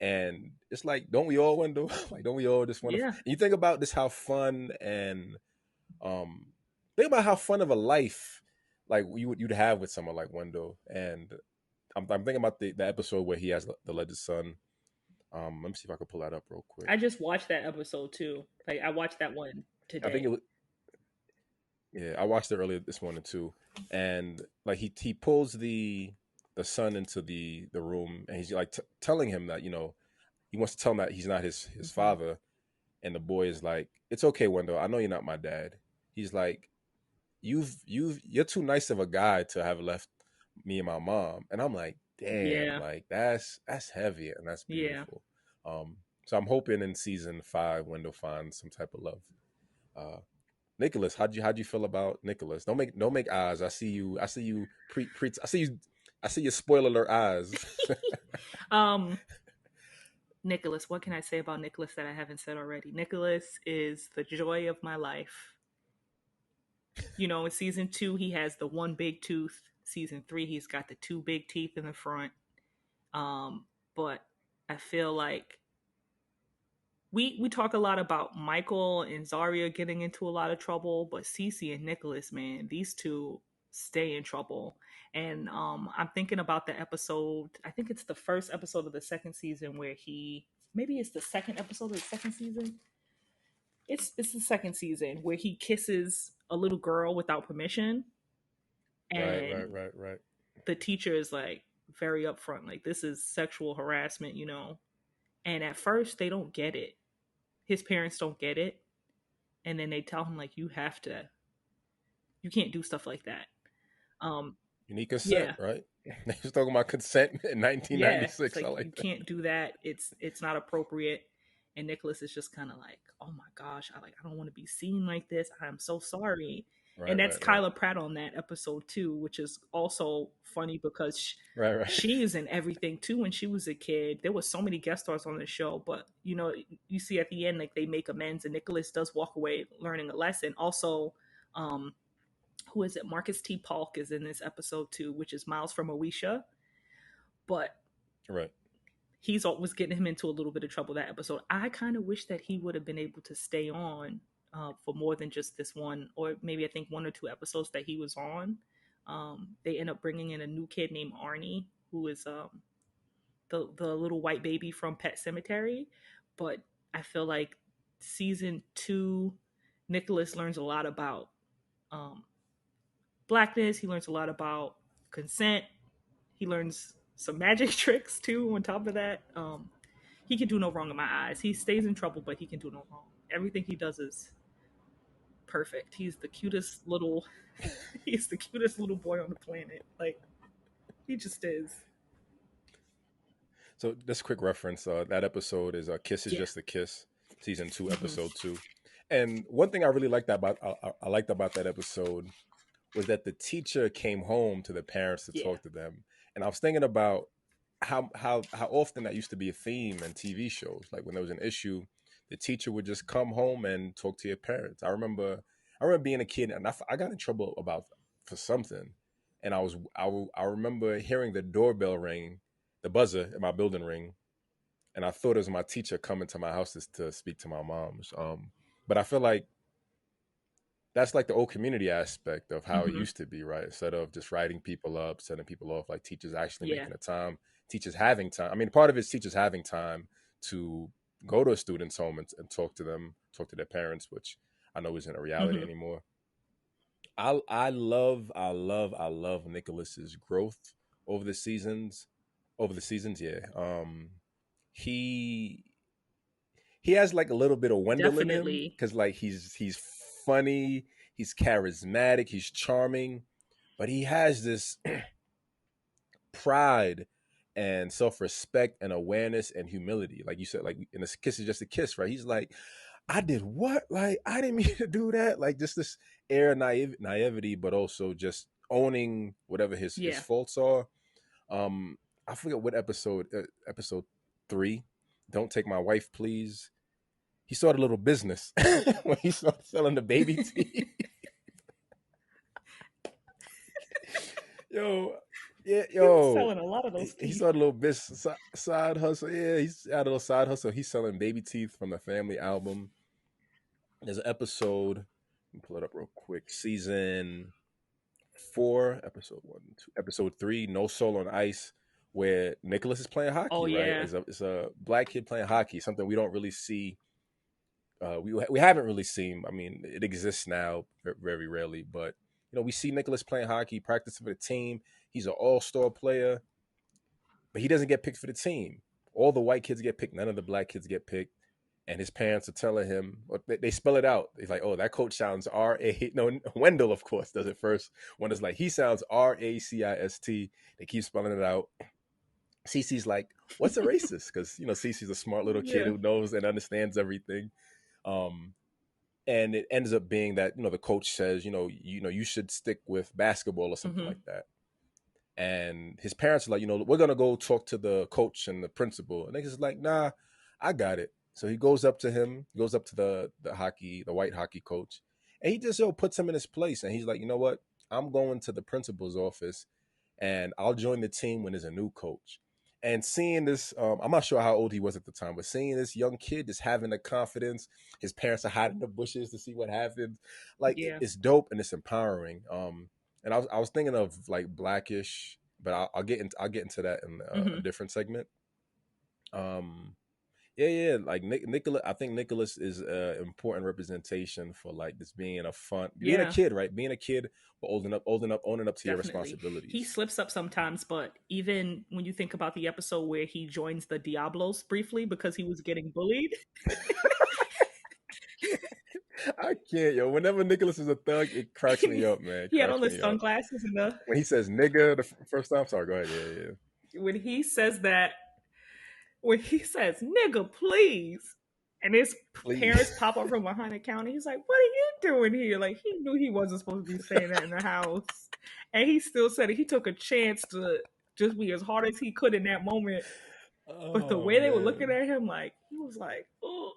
and it's like, don't we all, Wendell? Like, don't we all just want to? Yeah. And you think about this, how fun and um, think about how fun of a life like you'd have with someone like Wendell. And I'm thinking about the episode where he has the alleged son. Let me see if I can pull that up real quick. I just watched that episode too. Like I watched that one I think it today. was, yeah, I watched it earlier this morning too, and like he pulls the son into the room, and he's like telling him that, you know, he wants to tell him that he's not his Mm-hmm. father, and the boy is like, "It's okay, Wendell. I know you're not my dad." He's like, you're too nice of a guy to have left me and my mom. And I'm like, damn, Yeah. like that's heavy and that's Yeah. beautiful. So I'm hoping in season 5 Wendell finds some type of love. Nicholas, how'd you feel about Nicholas? Don't make eyes. I see you I see your spoiler alert eyes. um, Nicholas, what can I say about Nicholas that I haven't said already? Nicholas is the joy of my life. You know, in season 2, he has the one big tooth. Season 3, he's got the two big teeth in the front. But I feel like we talk a lot about Michael and Zaria getting into a lot of trouble, but Cece and Nicholas, man, these two stay in trouble. And I'm thinking about the episode. I think it's the first episode of the second season where he, maybe it's the second episode of the second season. It's the second season where he kisses a little girl without permission, Right, and right, right, right. the teacher is like very upfront, like this is sexual harassment, you know. And at first they don't get it. His parents don't get it, and then they tell him like you can't do stuff like that. Unique consent, Yeah. right? They was talking about consent in Yeah, it's 1996. I like you like that. can't do that. It's not appropriate. And Nicholas is just kind of like, oh my gosh, I don't want to be seen like this. I'm so sorry. And Right, that's right, right, Kyla Pratt on that episode too, which is also funny because right, right. she is in everything too. When she was a kid, there was so many guest stars on the show, but you know, you see at the end like they make amends, and Nicholas does walk away learning a lesson. Also, um, who is it? Marcus T. Polk is in this episode too, which is Miles from Moesha, but Right. he's always getting him into a little bit of trouble that episode. I kind of wish that he would have been able to stay on for more than just this one, or maybe I think one or two episodes that he was on. They end up bringing in a new kid named Arnie, who is the little white baby from Pet Cemetery. But I feel like season 2, Nicholas learns a lot about um, blackness. He learns a lot about consent. He learns some magic tricks too. On top of that, he can do no wrong in my eyes. He stays in trouble, but he can do no wrong. Everything he does is perfect. He's the cutest little. He's the cutest little boy on the planet. Like he just is. So this quick reference, that episode is "Kiss is Yeah. Just a Kiss," season 2, Hmm. episode 2. And one thing I really liked about I liked about that episode was that the teacher came home to the parents to Yeah. talk to them. And I was thinking about how often that used to be a theme in TV shows. Like when there was an issue, the teacher would just come home and talk to your parents. I remember being a kid, and I got in trouble about for something, and I remember hearing the doorbell ring, the buzzer in my building ring, and I thought it was my teacher coming to my house to speak to my mom. But I feel like that's like the old community aspect of how it Hmm. used to be, right? Instead of just writing people up, sending people off, like teachers actually Yeah. making the time, teachers having time. I mean, part of it is teachers having time to go to a student's home and talk to them, talk to their parents, which I know isn't a reality Hmm. anymore. I love Nicholas's growth over the seasons. Over the seasons, yeah. He he has like a little bit of Wendell in him Definitely. because like he's funny, he's charismatic, he's charming, but he has this pride and self-respect and awareness and humility. Like you said, like in this kiss is just a kiss, right? He's like, I did what? Like I didn't mean to do that. Like just this, air naivety, but also just owning whatever his Yeah. faults are. Um, I forget what episode, episode 3. Don't take my wife, please. He started a little business when he started selling the baby teeth. Yo, yeah, He was yo, selling a lot of those he teeth. started a little business side hustle. Yeah, he's had a little side hustle. He's selling baby teeth from the family album. There's an episode. Let me pull it up real quick. Season 4, episode 1, 2, episode 3, No Soul on Ice, where Nicholas is playing Oh hockey. Right, yeah. it's a black kid playing hockey. Something we don't really see. We haven't really seen. I mean, it exists now very rarely, but we see Nicholas playing hockey, practicing for the team. He's an all-star player, but he doesn't get picked for the team. All the white kids get picked, none of the black kids get picked. And his parents are telling him, or they spell it out. He's like, "Oh, that coach sounds R-A." No, Wendell, of course, does it first. When it's like, he sounds RACIST. They keep spelling it out. Cece's like, "What's a racist?" Because Cece's a smart little kid Yeah. who knows and understands everything. Um, and it ends up being that the coach says, you should stick with basketball or something Mm-hmm. like that. And his parents are like, we're gonna go talk to the coach and the principal. And he's like, nah, I got it. So he goes up to him, goes up to the white hockey coach, and he just puts him in his place. And he's like, you know what? I'm going to the principal's office, and I'll join the team when there's a new coach. And seeing this, I'm not sure how old he was at the time, but seeing this young kid just having the confidence, his parents are hiding in the bushes to see what happens. Like Yeah. it's dope and it's empowering. And I was thinking of like Blackish, but I'll get into that in a Mm-hmm. different segment. Um, yeah, like Nicholas. I think Nicholas is an important representation for like this being a fun, being a Yeah. kid, right? Being a kid, but owning up to your Definitely. He responsibilities. slips up sometimes, but even when you think about the episode where he joins the Diablos briefly because he was getting bullied. I can't, yo. Whenever Nicholas is a thug, it cracks me up, man. It He had cracks on the me up. sunglasses and the When he says "nigga" the first time, sorry, go ahead. Yeah, yeah. when he says that when he says nigga please and his Please. parents pop up from behind the counter, he's like, what are you doing here? Like he knew he wasn't supposed to be saying that in the house. And he still said it. He took a chance to just be as hard as he could in that moment. But the Oh way they were looking man. at him, like he was like, oh.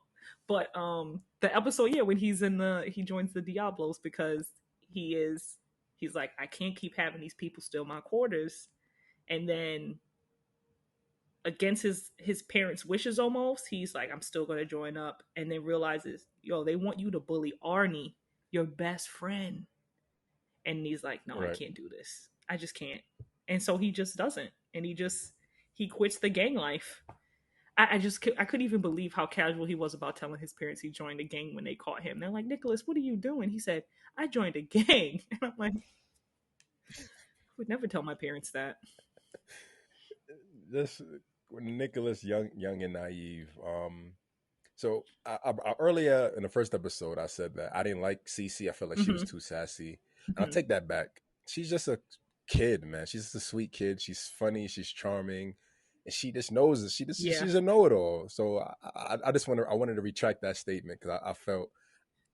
But the episode, yeah, when he joins the Diablos because he's like, I can't keep having these people steal my quarters. And then against his parents' wishes almost, he's like, I'm still gonna join up, and then realizes, yo, they want you to bully Arnie, your best friend. And he's like, no, I Right. can't do this. I just can't. And so he just doesn't. And he quits the gang life. I couldn't even believe how casual he was about telling his parents he joined a gang when they caught him. They're like, Nicholas, what are you doing? He said, I joined a gang. And I'm like, I would never tell my parents that. This when Nicholas young and naive. So earlier in the first episode, I said that I didn't like Cece. I felt like she was Mm-hmm. too sassy, and I Mm-hmm. take that back. She's just a kid, man. She's just a sweet kid. She's funny. She's charming, and she just knows it. Yeah. She's a know it all. So I wanted to retract that statement because I felt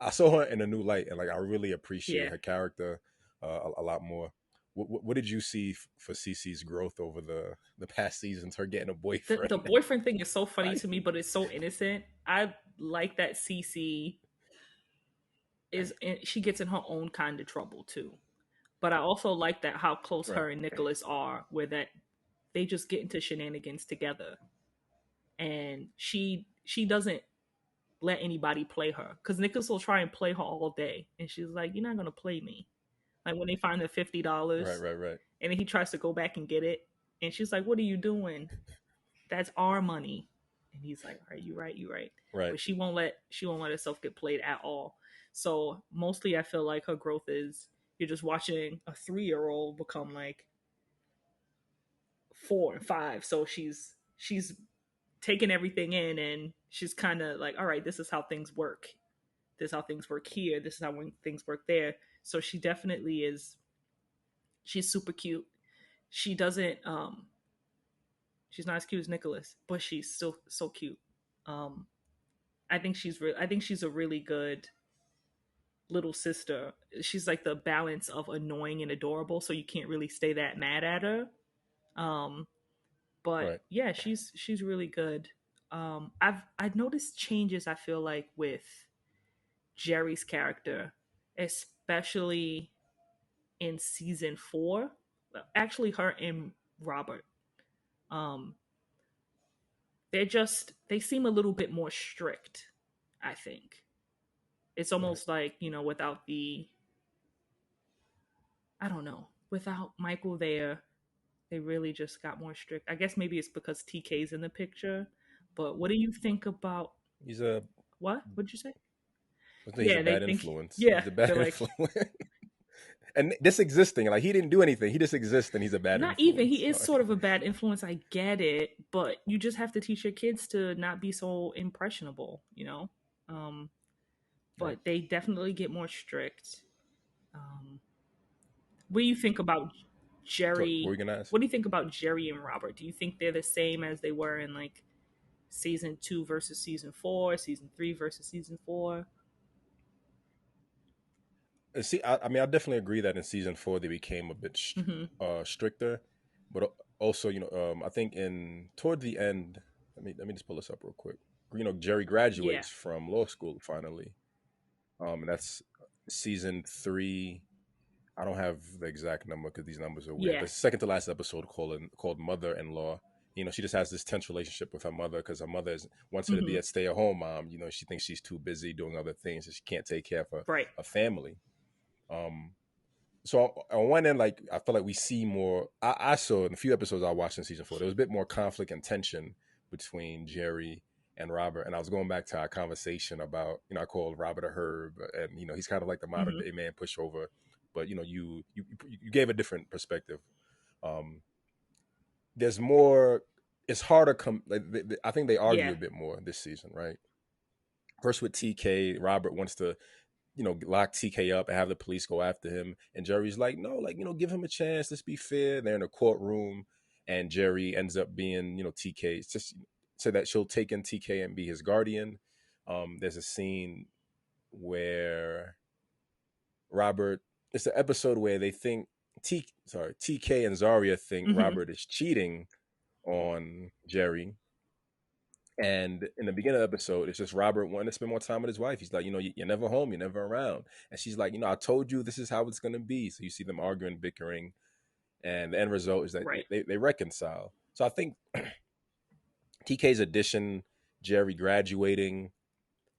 I saw her in a new light, and like I really appreciate Yeah. her character a lot more. What did you see for Cece's growth over the past seasons? Her getting a The boyfriend, boyfriend thing is so funny like to me, but it's so innocent. I like that Cece she gets in her own kind of trouble too. But I also like that how close right, her and Nicholas are, where that they just get into shenanigans together, and she doesn't let anybody play her because Nicholas will try and play her all day, and she's like, "You're not gonna play me." Like when they find the right, $50, right, right, and then he tries to go back and get it, and she's like, "What are you doing? That's our money." And he's like, "All right, you right, you right." right. But she won't let herself get played at all. So mostly, I feel like her growth is you're just watching a 3-year-old become like 4 and 5. So she's taking everything in, and she's kind of like, all right, this is how things work. This is how things work here. This is how things work there. So she definitely is. She's super cute. She doesn't. She's not as cute as Nicholas, but she's still so cute. Um, I think she's a really good little sister. She's like the balance of annoying and adorable, so you can't really stay that mad at her. Um, but Right. yeah, she's really good. I've noticed changes. I feel like with Jerry's character, especially in season 4. Well, actually, her and Robert. Um, they seem a little bit more strict. I think it's Right. almost like, without the, I don't know, without Michael there, they really just got more strict. I guess maybe it's because TK's in the picture. But what do you think about He's a what? What'd you say? he's a Yeah, they bad think influence. yeah, He's a bad they're like influence. And this existing, like he didn't do anything. He just exists and he's a bad not even influence. he is sort of a bad influence. I get it, but you just have to teach your kids to not be so impressionable. Um, Right. but they definitely get more strict. Um, what do you think about What were Jerry? we gonna ask? What do you think about Jerry and Robert? Do you think they're the same as they were in like season 2 versus season 4, season 3 versus season 4? See, I mean, I definitely agree that in season 4 they became a bit Mm-hmm. stricter, but also, I think in toward the end, let me just pull this up real quick. Jerry Yeah. graduates from law school finally. And that's season 3. I don't have the exact number because these numbers are weird. Yeah. The second to last episode called Mother-in-Law. She just has this tense relationship with her mother because her mother wants her to be Mm-hmm. a stay-at-home mom. She thinks she's too busy doing other things and she can't take care of Right. her family. Um, so on one end, like I feel like we see more. I saw in a few episodes I watched in season 4, there was a bit more conflict and tension between Jerry and Robert. And I was going back to our conversation about, I called Robert a herb, and he's kind of like the modern Mm-hmm. day man pushover. But you gave a different perspective. Um, there's more. It's harder. I think they argue Yeah. a bit more this season, right? First with TK, Robert wants to lock TK up and have the police go after him. And Jerry's like, no, like, give him a chance. Let's be fair. They're in a courtroom, and Jerry ends up being, TK. It's just so that she'll take in TK and be his guardian. There's a scene where Robert, it's an episode where they think TK and Zaria think Mm-hmm. Robert is cheating on Jerry. And in the beginning of the episode, it's just Robert wanting to spend more time with his wife. He's like, you're never home, you're never around. And she's like, I told you this is how it's going to be. So you see them arguing, bickering. And the end result is that Right. they reconcile. So I think TK's addition, Jerry graduating,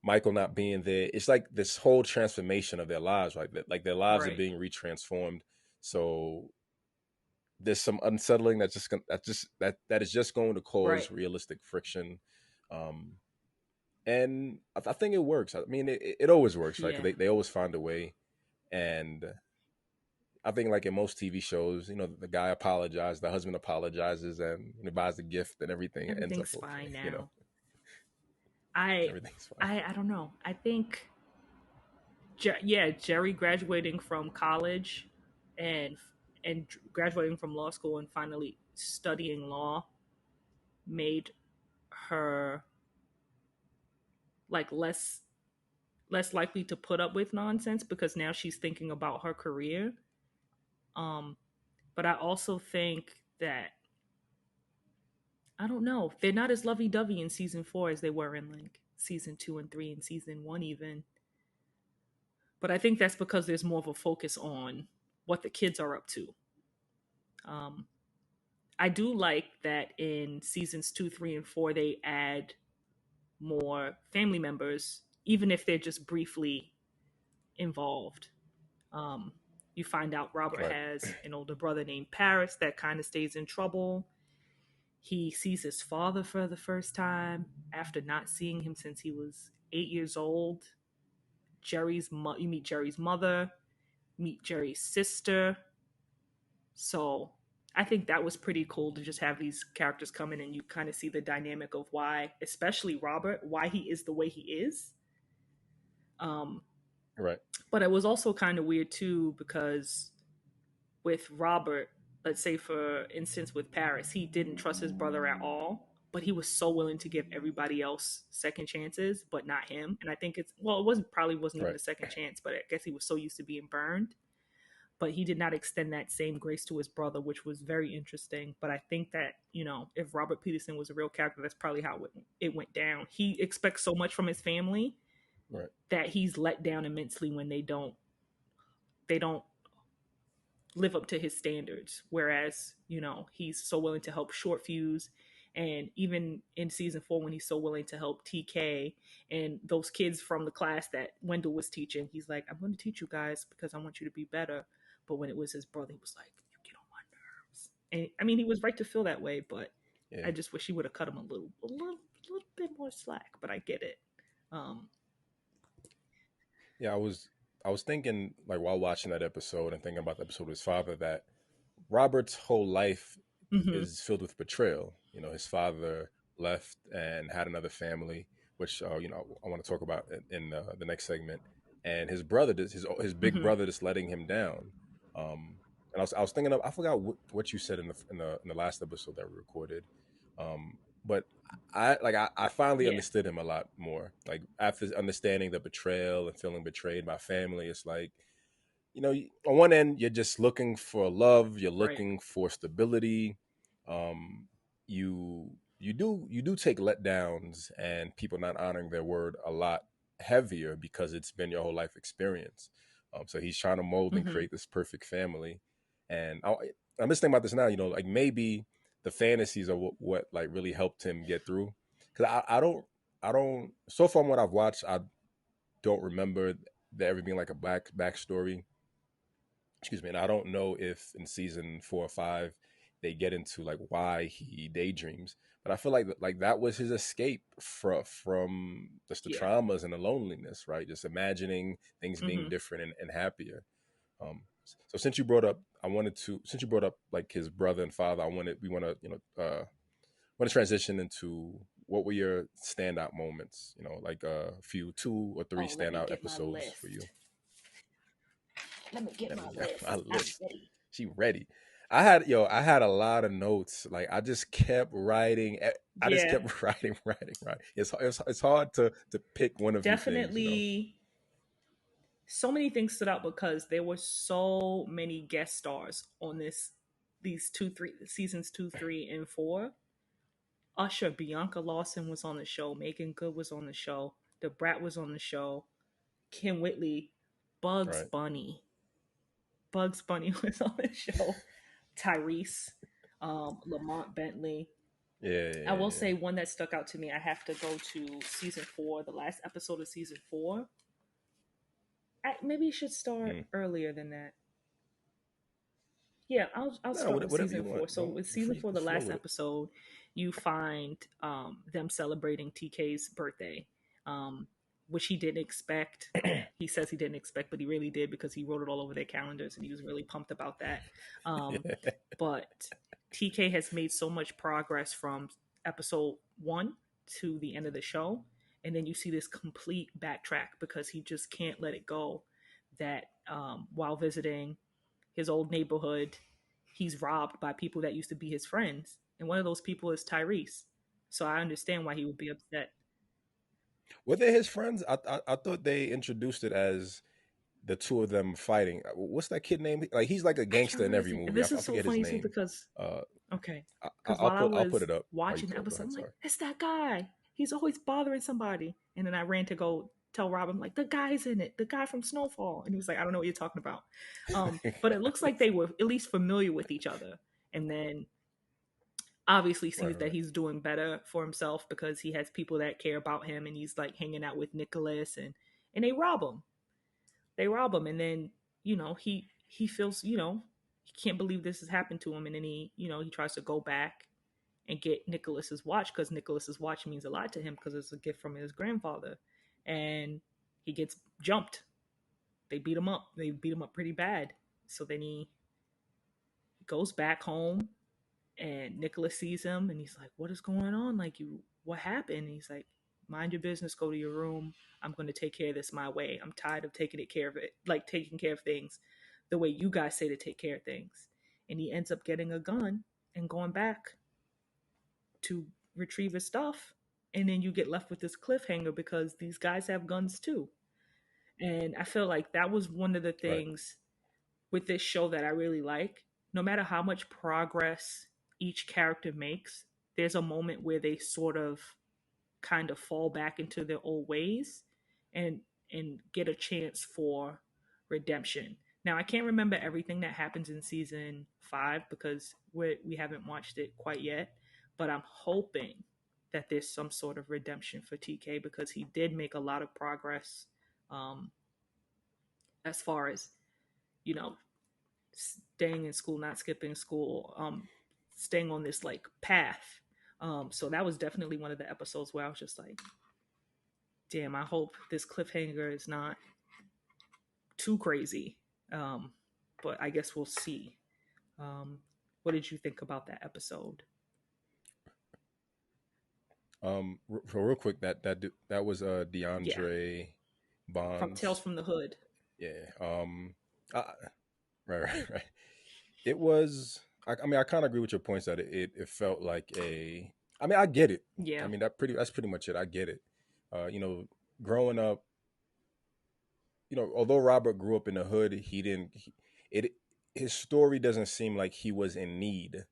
Michael not being there, it's like this whole transformation of their lives, right? Like their lives are Right. being retransformed. So there's some unsettling that is just going to Right. cause realistic friction. Um, and I think it works. I mean, it always works, right? Yeah. Because they always find a way. And I think, like in most TV shows, the guy apologizes, the husband apologizes, and buys the gift, and everything ends up Everything's okay. fine now. I Everything's fine. I don't know. I think yeah, Jerry graduating from college and and graduating from law school and finally studying law made her like less likely to put up with nonsense because now she's thinking about her career. Um, but I also think that I don't know, they're not as lovey dovey in season 4 as they were in like season 2 and 3 and season 1 even. But I think that's because there's more of a focus on what the kids are up to. Um, I do like that in seasons 2, 3, and 4 they add more family members, even if they're just briefly involved. Um, you find out Robert Right. has an older brother named Paris that kind of stays in trouble. He sees his father for the first time after not seeing him since he was 8 years old. You meet Jerry's mother, meet Jerry's sister. So I think that was pretty cool to just have these characters come in and you kind of see the dynamic of why, especially Robert, why he is the way he is. Um, Right. but it was also kind of weird too because with Robert, let's say for instance with Paris, he didn't trust his brother at all. but he was so willing to give everybody else second chances, but not him. And I think it's, well, it wasn't, probably wasn't even Right. a second chance, but I guess he was so used to being burned. But he did not extend that same grace to his brother, which was very interesting. But I think that, you know, if Robert Peterson was a real character, that's probably how it went down. He expects so much from his family Right. that he's let down immensely when they don't live up to his standards. Whereas, you know, he's so willing to help Short Fuse. And even in season 4, when he's so willing to help TK and those kids from the class that Wendell was teaching, he's like, I'm going to teach you guys because I want you to be better. But when it was his brother, he was like, you get on my nerves. And I mean, he was right to feel that way, but Yeah. I just wish he would have cut him a little bit more slack. But I get it. Um, Yeah, I was thinking like while watching that episode and thinking about the episode with his father that Robert's whole life mm-hmm, is filled with betrayal. You know, his father left and had another family, which I want to talk about in the next segment. And his brother, his big mm-hmm, brother, just letting him down. And I was thinking of, I forgot what you said in the last episode that we recorded. But I finally yeah, understood him a lot more. Like after understanding the betrayal and feeling betrayed by family, it's like, on one end you're just looking for love, you're right. looking for stability. um you do take letdowns and people not honoring their word a lot heavier because it's been your whole life experience. So he's trying to mold and Mm-hmm, create this perfect family. And I'm just thinking about this now, like maybe the fantasies are what like really helped him get through, because I don't so far from what I've watched, I don't remember there ever being like a backstory. Excuse me. And I don't know if in season 4 or 5 they get into like why he daydreams, but I feel like that was his escape from just the yeah. traumas and the loneliness, right? Just imagining things being Mm-hmm. different and happier. So since you brought up, since you brought up like his brother and father, we want to want to transition into what were your standout moments, like a few 2 or 3 Oh, let me standout get my episodes for you. list. Let me get Let my me get my list. I'm list. ready. She ready. I had a lot of notes. Like I just kept writing. I just Yeah, kept writing. It's hard to pick one of few things. definitely. So many things stood out because there were so many guest stars on these 2, 3 seasons 2, 3, and 4. Usher, Bianca Lawson was on the show. Megan Good was on the show. The Brat was on the show. Kim Whitley, Bugs Right. Bunny, Bugs Bunny was on the show. Tyrese, Lamont Bentley. Yeah, I yeah, will yeah. say one that stuck out to me. I have to go to season 4, the last episode of season 4. Maybe you should start Mm. earlier than that. Yeah, I'll No, start with whatever season you four. want. So Don't with you season free four, to the flow last with it. episode, you find them celebrating TK's birthday, um, which he didn't expect. He says he didn't expect, but he really did because he wrote it all over their calendars, and he was really pumped about that. Um, Yeah. but TK has made so much progress from episode 1 to the end of the show, and then you see this complete backtrack because he just can't let it go that while visiting his old neighborhood, he's robbed by people that used to be his friends. And one of those people is Tyrese. So I understand why he would be upset. Were they his friends? I thought they introduced it as the two of them fighting. What's that kid name? Like he's like a I can't gangster in remember his every name. And movie. I, this I is so forget his funny too name. because, Uh, okay, I, because I'll while I I'll put was it up while you watching the talk. Go episode, ahead. I'm like, Sorry. it's that guy. He's always bothering somebody. And then I ran to go tell Rob, I'm like, the guy's in it, the guy from Snowfall. And he was like, I don't know what you're talking about. But it looks like they were at least familiar with each other. And then obviously Right, sees that right. he's doing better for himself because he has people that care about him and he's like hanging out with Nicholas and they rob him and then he feels he can't believe this has happened to him and then he tries to go back and get Nicholas's watch because Nicholas's watch means a lot to him because it's a gift from his grandfather and he gets jumped. They beat him up pretty bad. So then he goes back home and Nicholas sees him and he's like, what is going on? Like, what happened? And he's like, mind your business, go to your room. I'm going to take care of this my way. I'm tired of taking care of things the way you guys say to take care of things. And he ends up getting a gun and going back to retrieve his stuff, and then you get left with this cliffhanger because these guys have guns too. And I feel like that was one of the Right. things with this show that I really like. No matter how much progress each character makes, there's a moment where they sort of kind of fall back into their old ways and get a chance for redemption. Now I can't remember everything that happens in season 5 because we haven't watched it quite yet, but I'm hoping that there's some sort of redemption for TK because he did make a lot of progress, um, as far as, you know, staying in school, not skipping school, staying on this like path. So that was definitely one of the episodes where I was just like, damn, I hope this cliffhanger is not too crazy. Um, but I guess we'll see. Um, what did you think about that episode? So real quick, that was Yeah, DeAndre from Tales Bonds. from the Hood. Yeah. I, right, right, right. It was. I mean, I kind of agree with your points that it felt like a. I mean, I get it. I Yeah, mean, that's pretty much it. I get it. You know, growing up, although Robert grew up in the hood, he didn't. It his story doesn't seem like he was in need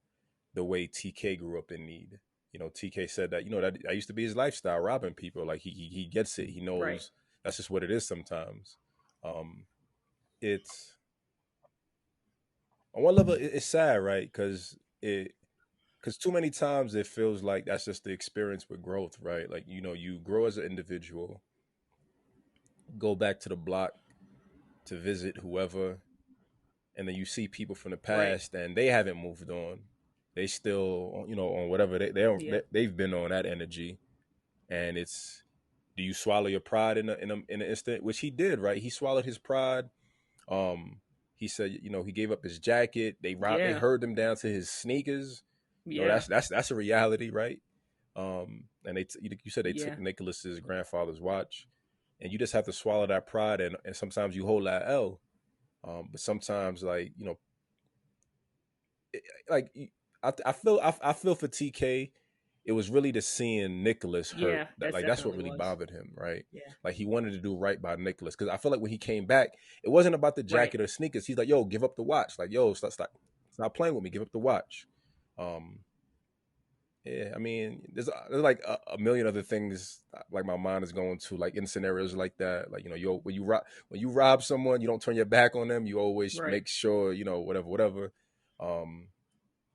the way TK grew up in need. TK said that that used to be his lifestyle, robbing people. Like he gets it. He right, knows that's just what it is sometimes. Um, it's on one level it's sad, right? Because too many times it feels like that's just the experience with growth, right? Like you grow as an individual, go back to the block to visit whoever, and then you see people from the right, past and they haven't moved on. They still on whatever yeah, they've been on that energy, and it's, do you swallow your pride in an instant, which he did, right? He swallowed his pride. um he said, he gave up his jacket. They yeah, herd him down to his sneakers. yeah, That's a reality, right? And you said they yeah, took Nicholas's grandfather's watch, and you just have to swallow that pride, and sometimes you hold that L. But sometimes, like, like I feel for TK. It was really the seeing Nicholas hurt yeah. that, That's like, that's what definitely really was. bothered him, right? Yeah, Like he wanted to do right by Nicholas, because I feel like when he came back, it wasn't about the right, jacket or sneakers. He's like, "Yo, give up the watch." Like, "Yo, stop playing with me. Give up the watch." Um, yeah, I mean, there's like a million other things, like my mind is going to, like, in scenarios like that. Like, when you rob someone, you don't turn your back on them. You always right, make sure, whatever. Um,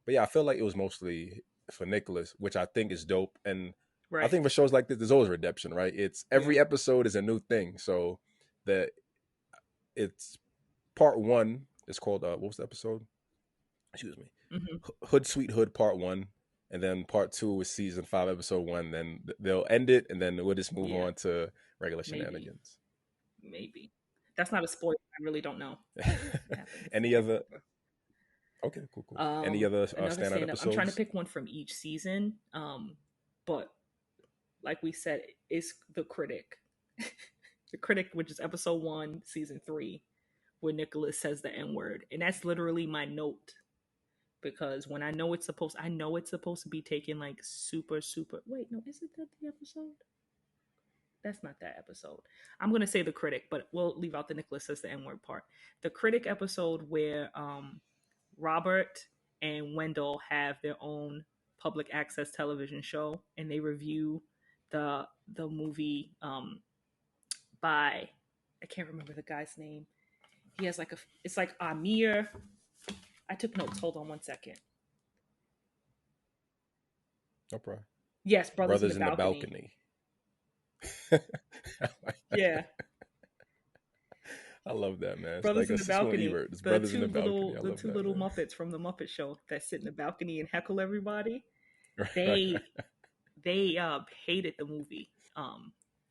but yeah, I feel like it was mostly for Nicholas, which I think is dope. And I right. think for shows like this, there's always redemption, right? It's Yeah. every episode is a new thing. So that it's part one. It's called what was the episode? Excuse me, Hmm. Hood Sweet Hood Part One, and then Part Two is Season 5, Episode One. Then they'll end it, and then we'll just move Yeah. on to regular Maybe. shenanigans. Maybe. That's not a spoiler. I really don't know what happens. Any Yeah. other? Okay, cool, cool. Any other Another standout stand up. I'm trying to episodes? pick one from each season. But like we said, it's the critic. The critic, which is episode 1, season 3, where Nicholas says the N word. And that's literally my note. Because when I know it's supposed to be taken like super, super. Wait, no, is it that the episode? That's not that episode. I'm gonna say the critic, but we'll leave out the Nicholas says the N word part. The critic episode where Robert and Wendell have their own public access television show, and they review the movie by, I can't remember the guy's name. He has like it's like Amir. I took notes. Hold on one second. No problem. Yes, Brothers in the Brothers in the Balcony. Balcony. Yeah, I love that, man. It's Brothers like in a the Siskel and Balcony. Ebert. It's Brothers in the Balcony. I The love two that, little man. Muppets from the Muppet Show that sit in the balcony and heckle everybody. Right, right, They right. hated the movie.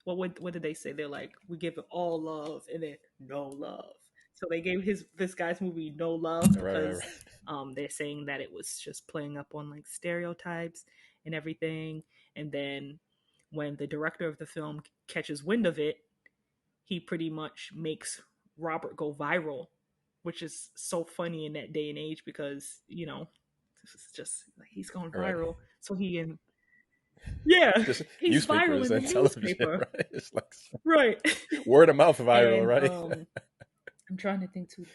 What did they say? They're like, we give it all love and then no love. So they gave this guy's movie no love Right, right, because right. they're saying that it was just playing up on like stereotypes and everything. And then when the director of the film catches wind of it, he pretty much makes Robert go viral, which is so funny in that day and age because it's just like he's gone Right. viral. So Yeah, Just he's viral newspapers in the and television, newspaper. right? It's like Right. word of mouth viral, And right? I'm trying to think too.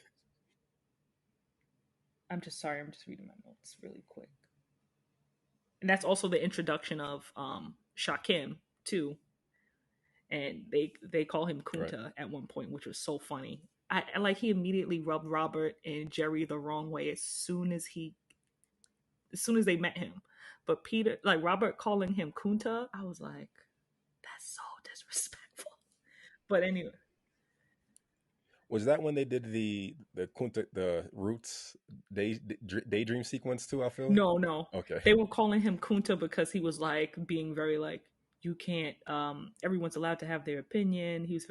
I'm just sorry, I'm just reading my notes really quick. And that's also the introduction of Shakim too. And they call him Right. Kunta at one point, which was so funny. I like he immediately rubbed Robert and Jerry the wrong way as soon as they met him. But Peter, like Robert calling him Kunta, I was like, that's so disrespectful. But anyway, Was that when they did the Kunta, the Roots daydream sequence too? I feel. no, no. Okay. They were calling him Kunta because he was like being very like you can't everyone's allowed to have their opinion. He's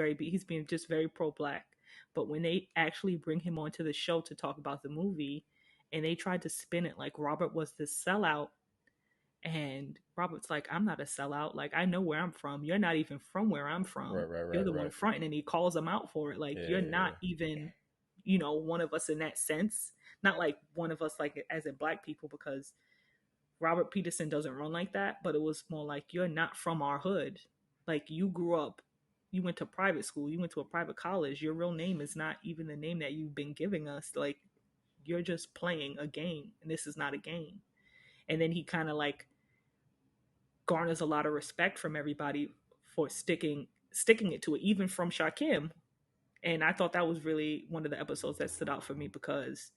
being just very pro black. But when they actually bring him onto the show to talk about the movie and they tried to spin it like Robert was this sellout. And Robert's like, I'm not a sellout. Like, I know where I'm from. You're not even from where I'm from. Right. Right. You're Right. the one Right. fronting. And he calls them out for it. Like, Yeah. you're Yeah. not even, one of us in that sense. Not like one of us, like, as in black people, because Robert Peterson doesn't run like that. But it was more like, you're not from our hood. Like, you grew up, you went to private school, you went to a private college. Your real name is not even the name that you've been giving us. Like, you're just playing a game. And this is not a game. And then he kind of like garners a lot of respect from everybody for sticking it to it, even from Shakim. And I thought that was really one of the episodes that stood out for me because,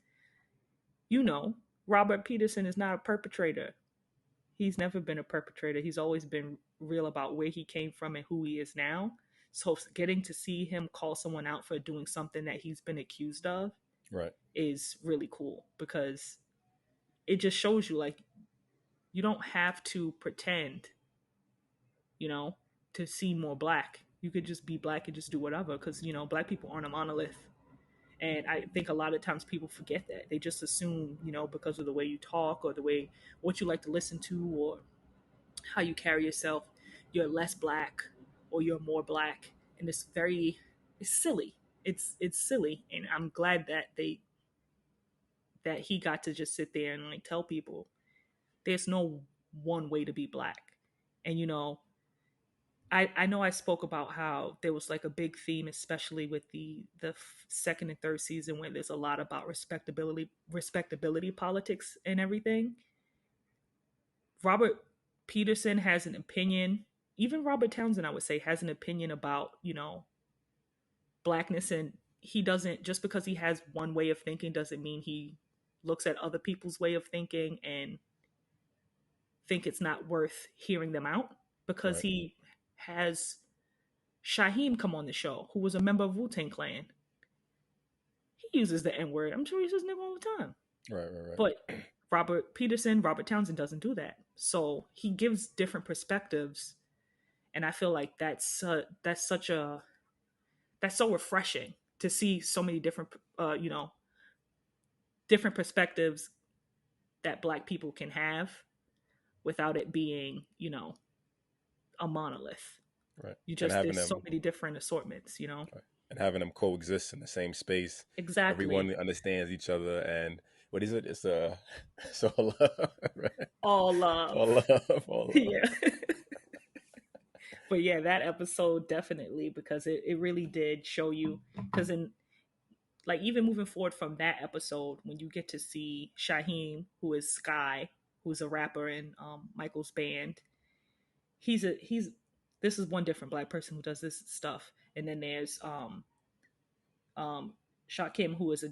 you know, Robert Peterson is not a perpetrator. He's never been a perpetrator. He's always been real about where he came from and who he is now. So getting to see him call someone out for doing something that he's been accused of Right. is really cool because it just shows you like you don't have to pretend, you know, to seem more black. You could just be black and just do whatever because, black people aren't a monolith. And I think a lot of times people forget that. They just assume, because of the way you talk or the way what you like to listen to or how you carry yourself, you're less black or you're more black. And it's silly. It's silly. And I'm glad that he got to just sit there and like tell people there's no one way to be black. And I know I spoke about how there was like a big theme, especially with the second and third season, where there's a lot about respectability politics and everything. Robert Peterson has an opinion. Even Robert Townsend, I would say, has an opinion about blackness, and he doesn't just because he has one way of thinking doesn't mean he looks at other people's way of thinking and think it's not worth hearing them out because Right. he has Shaheem come on the show, who was a member of Wu-Tang Clan. He uses the N-word. I'm sure he says nigga all the time. Right. Right. But Robert Townsend doesn't do that. So he gives different perspectives. And I feel like that's so refreshing to see so many different perspectives that black people can have without it being, a monolith. Right. You And just having there's so them many different assortments. right. And having them coexist in the same space. Exactly. Everyone understands each other, and what is it? It's a so love, right? All love. All love, all love. Yeah. But yeah, that episode definitely because it really did show you because in like even moving forward from that episode when you get to see Shaheem, who is Sky, who's a rapper in Michael's band, he's this is one different black person who does this stuff. And then there's um Shakim, who is a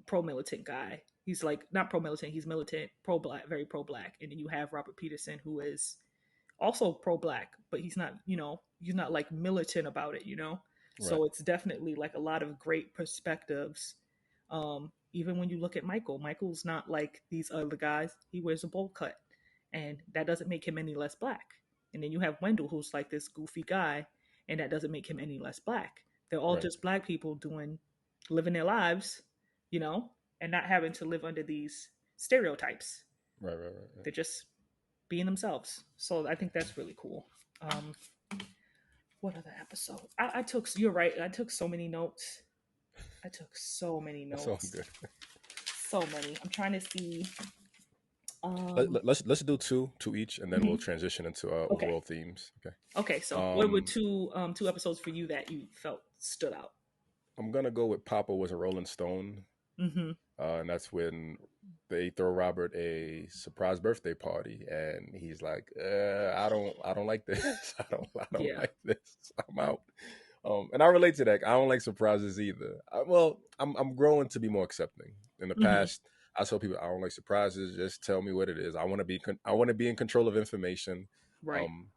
pro militant guy. He's like not pro militant, he's militant, pro black, very pro black. And then you have Robert Peterson, who is also pro black, but he's not like militant about it. Right. So it's definitely like a lot of great perspectives. Even when you look at Michael's not like these other guys. He wears a bowl cut, and that doesn't make him any less black. And then you have Wendell, who's like this goofy guy, and that doesn't make him any less black. They're all Right. just black people living their lives, and not having to live under these stereotypes. Right. Right. Right. Right. They're just being themselves. So I think that's really cool. Um, what other episode? I took. You're right. I took so many notes. I took so many That's all notes. good. So many. I'm trying to see. Um, Let's do two each, and then we'll mhm. transition into Okay. overall themes. Okay. Okay. So, what were Um, two episodes for you that you felt stood out? I'm gonna go with Papa was a Rolling Stone, Mm-hmm. and that's when they throw Robert a surprise birthday party, and he's like, I don't like this. I don't Yeah. like this. I'm out." And I relate to that. I don't like surprises either. Well, I'm growing to be more accepting. In the Mm-hmm. past, I told people I don't like surprises. Just tell me what it is. I want to be in control of information. Right. Um,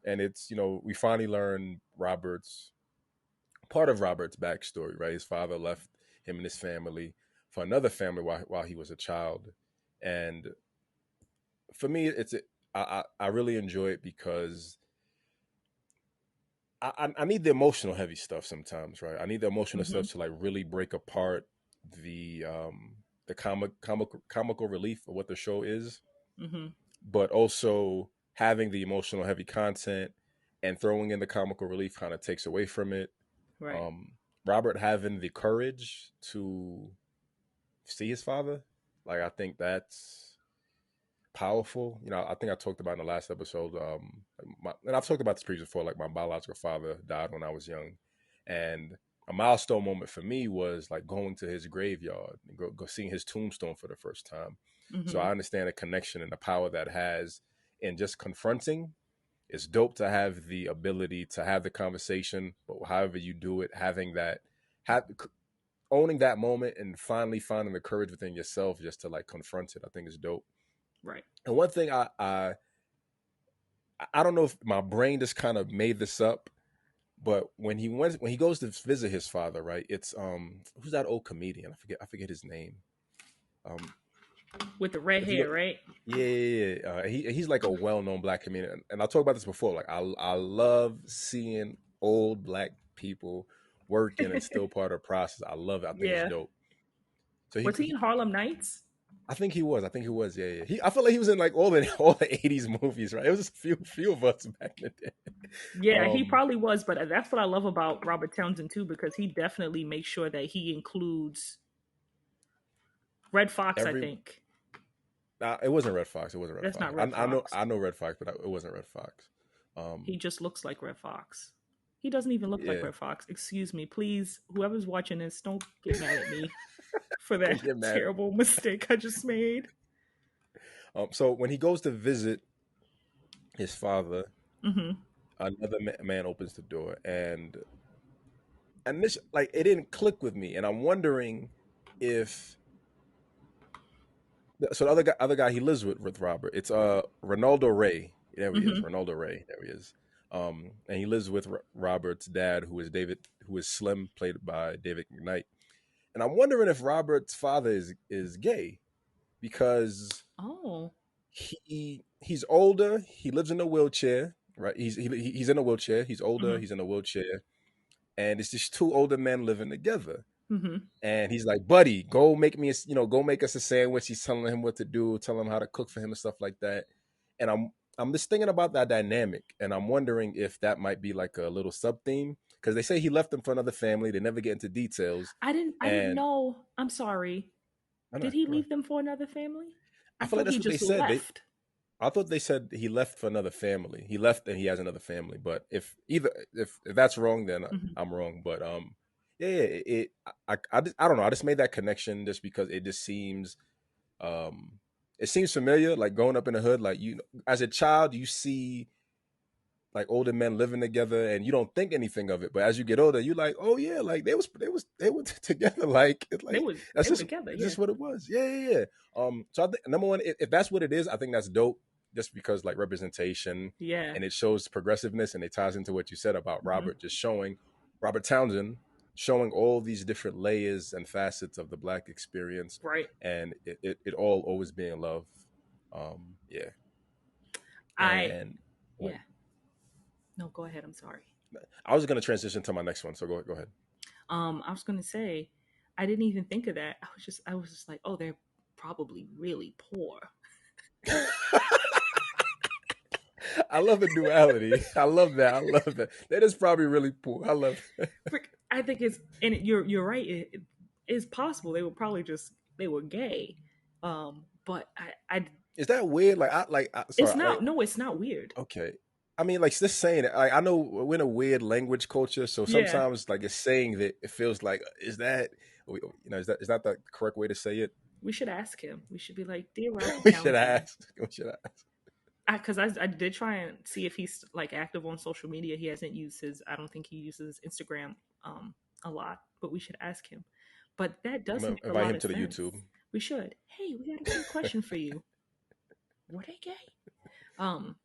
and it's we finally learn Robert's part of Robert's backstory. Right, his father left him and his family for another family while he was a child, and for me, I really enjoy it because I need the emotional heavy stuff sometimes, right? I need the emotional Mm-hmm. stuff to like really break apart the comical relief of what the show is, Mm-hmm. but also having the emotional heavy content and throwing in the comical relief kind of takes away from it. Right. Um, Robert having the courage to see his father, like I think that's powerful. I think I talked about in the last episode. And I've talked about this previously before. Like my biological father died when I was young, and a milestone moment for me was like going to his graveyard and go seeing his tombstone for the first time. So Mm-hmm. I understand the connection and the power that has in just confronting. It's dope to have the ability to have the conversation, but however you do it, having that, have, owning that moment and finally finding the courage within yourself just to like confront it, I think is dope. Right. And one thing I don't know if my brain just kind of made this up, but when he goes to visit his father, right? It's who's that old comedian? I forget his name. Um, With the red if you hair, know, right? yeah. He's like a well known black comedian, and I talked about this before. Like I love seeing old black people working and still part of the process. I love it. I think it's Yeah. dope. So Was he in Harlem Nights? I think he was. I think he was. Yeah. I feel like he was in like all the '80s movies, right? It was just few of us back in the day. Yeah, he Um, probably was, but that's what I love about Robert Townsend too, because he definitely makes sure that he includes Red Fox, I every think. It wasn't Red Fox. It wasn't Red That's Fox. not Red Fox. I know Red Fox, but it wasn't Red Fox. He Um, just looks like Red Fox. He doesn't even look like yeah, Red Fox. Excuse me, please. Whoever's watching this, don't get mad at me for don't that get mad. terrible mistake I just made. So when he goes to visit his father, Mm-hmm. another man opens the door, and this like it didn't click with me, and I'm wondering if so other guy he lives with Robert. It's Ronaldo Ray. There he is, Mm-hmm. Ronaldo Ray. There he is. And he lives with Robert's dad, who is Slim, played by David McKnight. And I'm wondering if Robert's father is gay because Oh. he's older. He lives in a wheelchair, right? He's in a wheelchair. He's older. Mm-hmm. He's in a wheelchair, and it's just two older men living together. Mm-hmm. And he's like, "Buddy, go make me, go make us a sandwich." He's telling him what to do, telling him how to cook for him and stuff like that. And I'm just thinking about that dynamic, and I'm wondering if that might be like a little sub theme because they say he left them for another family. They never get into details, I didn't and know. I'm sorry. I know, Did he go ahead. leave them for another family? I I feel like thought that's he what they just said. left. I thought they said he left for another family. He left and he has another family. But if that's wrong, then Mm-hmm. I'm wrong. But I don't know. I just made that connection just because um it seems familiar. Like growing up in the hood, like as a child, you see like older men living together, and you don't think anything of it. But as you get older, you like, oh yeah, like they were together. Like it's They like was that's they were together. it's Yeah. just what it was. Yeah. So I think number one, if that's what it is, I think that's dope. Just because like representation, Yeah. and it shows progressiveness, and it ties into what you said about Mm-hmm. Robert Townsend showing all these different layers and facets of the black experience, Right. and it all always being love. Yeah, I and Yeah. No, go ahead. I'm sorry. I was going to transition to my next one, so go ahead. I was gonna say, I didn't even think of that. I was just like, oh, they're probably really poor. I love the duality. I love that. I love that. That is probably really poor. I love that. I think you're right. It's possible they were probably just they were gay, but I Is that weird? It's Sorry, not. No, it's not weird. okay. I mean, like just saying it. I know we're in a weird language culture, so Yeah, sometimes like it's saying that it feels like is that the correct way to say it? we should ask him. We should be like, dear Robert we should Townsend, ask. We should ask. because I did try and see if he's like active on social media. He hasn't used his. I don't think he uses Instagram a lot, but we should ask him. But that I'm does gonna make a invite lot him of to the sense. YouTube. We should. Hey, we got a quick question for you. Were they gay? Um,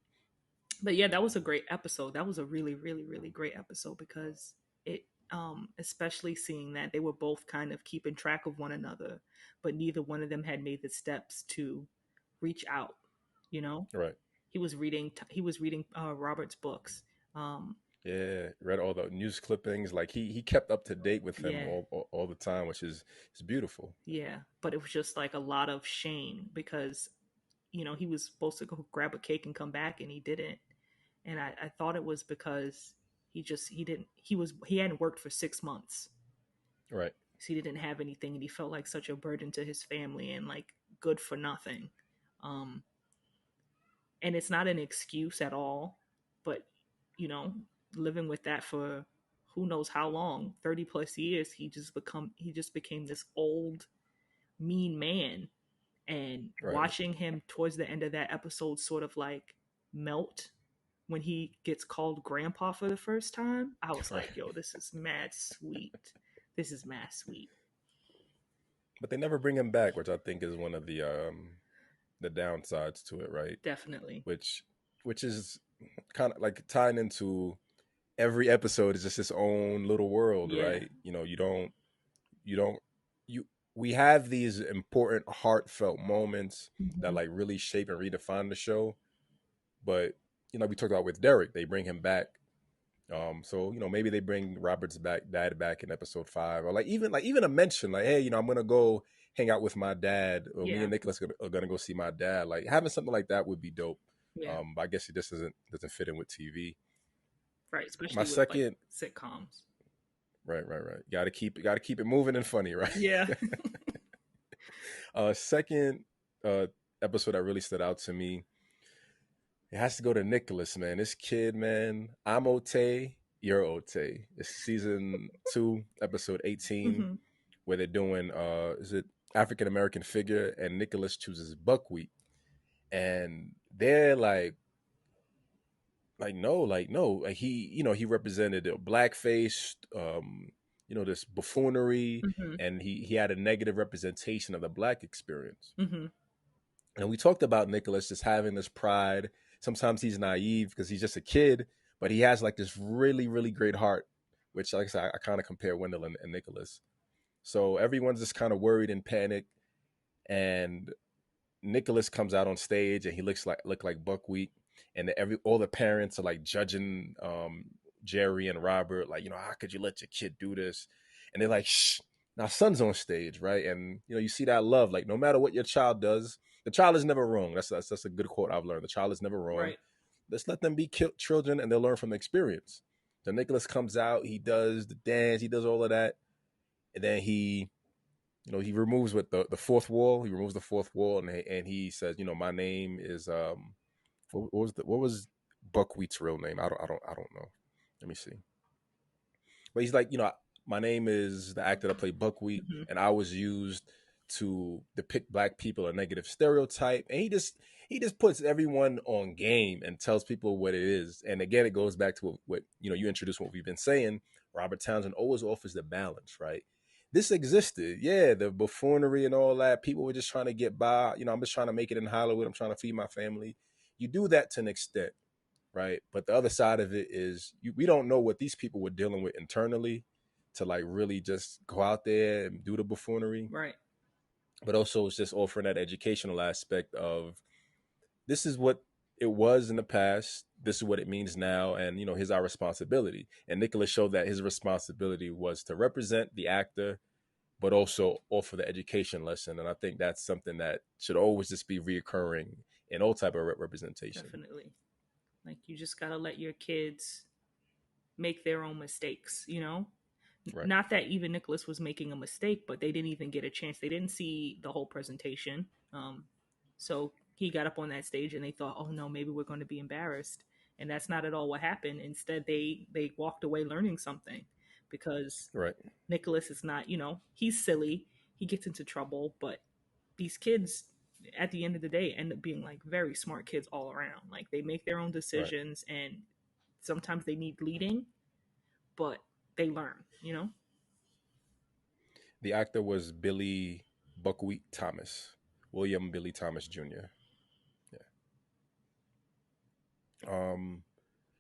but yeah, that was a great episode. That was a really, really, really great episode because it, especially seeing that they were both kind of keeping track of one another, but neither one of them had made the steps to reach out. You know, Right. he was reading Robert's books. Um, Yeah, read all the news clippings. Like he kept up to date with them yeah, all the time, which is beautiful. yeah, but it was just like a lot of shame because he was supposed to go grab a cake and come back and he didn't. And I thought it was because he didn't he hadn't worked for 6 months, Right. so he didn't have anything, and he felt like such a burden to his family and like good for nothing. um and it's not an excuse at all, but you know living with that for who knows how long, 30 plus years, he just became this old mean man. And Right. watching him towards the end of that episode sort of like melt when he gets called grandpa for the first time, I was Right. like, yo, this is mad sweet. This is mad sweet. But they never bring him back, which I think is one of the downsides to it, right? Definitely. Which which is kind of like tying into every episode is just its own little world, Yeah. right? You don't you we have these important heartfelt moments that Hmm. like really shape and redefine the show, but we talked about with Derek, they bring him back. So maybe they bring Robert's dad back in episode 5, or like even a mention like, hey, I'm gonna go hang out with my dad, or me Yeah. and Nicholas are gonna go see my dad. Like having something like that would be dope. Yeah. But I guess it just doesn't fit in with TV. Right. My Especially with like second, sitcoms. right. Got to keep it moving and funny, right? Yeah. Second episode that really stood out to me, it has to go to Nicholas, man. This kid, man. I'm Ote, you're Ote. It's season 2, episode 18, Hmm. where they're doing is it African American figure, and Nicholas chooses buckwheat. And they're like no, like he represented a blackface, this buffoonery, Hmm. and he had a negative representation of the black experience. Hmm. And we talked about Nicholas just having this pride. Sometimes he's naive because he's just a kid, but he has like this really, really great heart, which, like I said, I kind of compare Wendell and Nicholas. So everyone's just kind of worried and panic. And Nicholas comes out on stage and he look like buckwheat, and all the parents are like judging Jerry and Robert, like, how could you let your kid do this? And they're like, shh. Now son's on stage, right? And you see that love, like no matter what your child does, the child is never wrong. That's a good quote I've learned. The child is never wrong. Right. Let's let them be children, and they'll learn from the experience. So Nicholas comes out, he does the dance, he does all of that, and then he removes the fourth wall. He removes the fourth wall, and he says, my name is what was Buckwheat's real name? I don't know. Let me see. But he's like, my name is the actor that played Buckwheat, Hmm. and I was used to depict black people a negative stereotype. And he just puts everyone on game and tells people what it is. And again, it goes back to what you introduced what we've been saying. Robert Townsend always offers the balance, right? This existed, yeah, the buffoonery and all that. People were just trying to get by. I'm just trying to make it in Hollywood. I'm trying to feed my family. You do that to an extent, right? But the other side of it is we don't know what these people were dealing with internally to like really just go out there and do the buffoonery. Right. But also it's just offering that educational aspect of this is what it was in the past, this is what it means now, and here's our responsibility. And Nicholas showed that his responsibility was to represent the actor, but also offer the education lesson. And I think that's something that should always just be reoccurring in all type of representation. Definitely. Like you just gotta let your kids make their own mistakes. Right. Not that even Nicholas was making a mistake, but they didn't even get a chance. They didn't see the whole presentation. So he got up on that stage and they thought, oh no, maybe we're going to be embarrassed. And that's not at all what happened. Instead, they walked away learning something, because Right. Nicholas is not, he's silly, he gets into trouble, but these kids at the end of the day end up being like very smart kids all around. Like they make their own Right. decisions, and sometimes they need leading, but they learn. The actor was Billy Buckwheat Thomas, William Billy Thomas Jr. Yeah.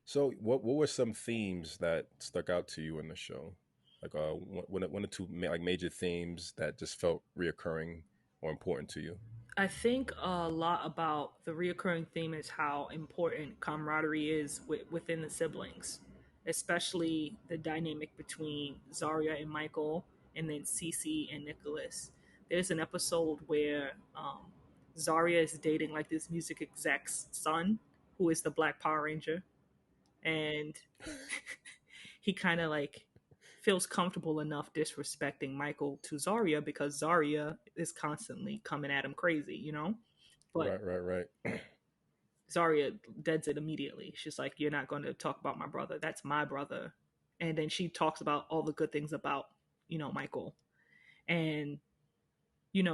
So what were some themes that stuck out to you in the show? Like one or two like major themes that just felt reoccurring or important to you. I think a lot about the reoccurring theme is how important camaraderie is within the siblings, especially the dynamic between Zarya and Michael, and then Cece and Nicholas. There's an episode where Zarya is dating like this music exec's son, who is the Black Power Ranger, and he kind of like feels comfortable enough disrespecting Michael to Zarya because Zarya is constantly coming at him crazy. But Right, right, right. Zarya deads it immediately. She's like, "You're not going to talk about my brother. That's my brother." And then she talks about all the good things about Michael. And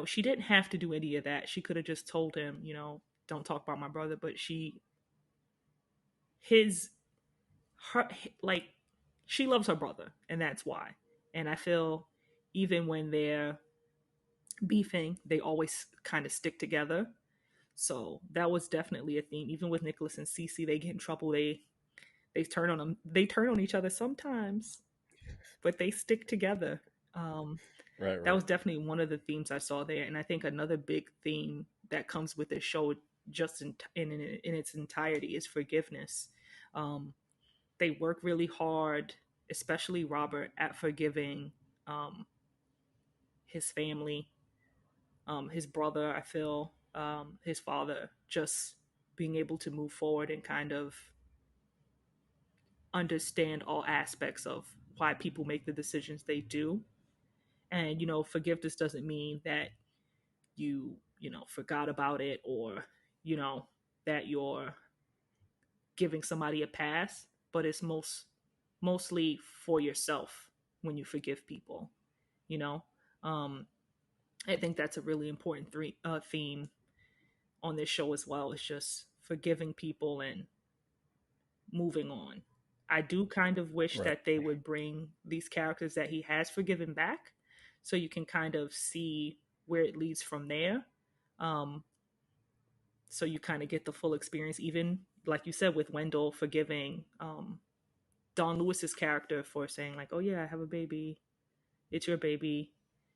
she didn't have to do any of that. She could have just told him, don't talk about my brother. But his her like she loves her brother, and that's why. And I feel even when they're beefing, they always kind of stick together. So that was definitely a theme. Even with Nicholas and Cece, they get in trouble. They turn on them. They turn on each other sometimes, but they stick together. Um, Right, that right. was definitely one of the themes I saw there. And I think another big theme that comes with this show, just in its entirety, is forgiveness. Um, they work really hard, especially Robert, at forgiving um, his family, his brother. I feel his father, just being able to move forward and kind of understand all aspects of why people make the decisions they do. And forgiveness doesn't mean that you forgot about it, or you know that you're giving somebody a pass, but it's mostly for yourself when you forgive people. You know, um, I think that's a really important theme on this show as well. It's just forgiving people and moving on. I do kind of wish Right. that they would bring these characters that he has forgiven back, so you can kind of see where it leads from there. Um, so you kind of get the full experience, even like you said with Wendell forgiving Don Lewis's character for saying like, "Oh yeah, I have a baby. It's your baby."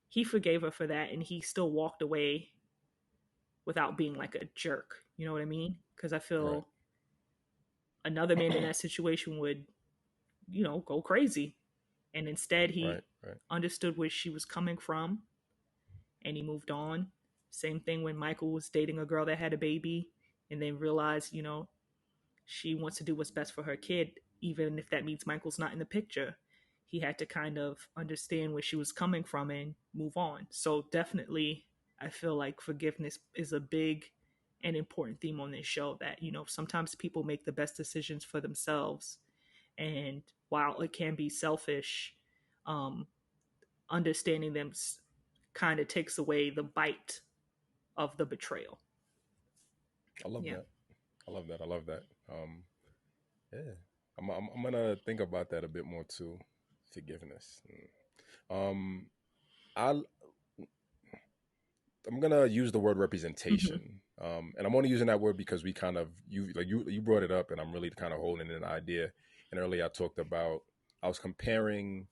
He forgave her for that, and he still walked away without being like a jerk. You know what I mean? Because I Right. feel another man in that situation would, go crazy. And instead, Right. he Right. understood where she was coming from, and he moved on. Same thing when Michael was dating a girl that had a baby and then realized, she wants to do what's best for her kid, even if that means Michael's not in the picture. He had to kind of understand where she was coming from and move on. So definitely, I feel like forgiveness is a big and important theme on this show. That sometimes people make the best decisions for themselves, and while it can be selfish, um, understanding them kind of takes away the bite of the betrayal. I love Yeah. that. I love that. I love that. Yeah. I'm gonna think about that a bit more too. Forgiveness. Um, I I'm gonna use the word Hmm. representation, and I'm only using that word because we kind of you brought it up, and I'm really kind of holding an idea. And earlier I talked about I was comparing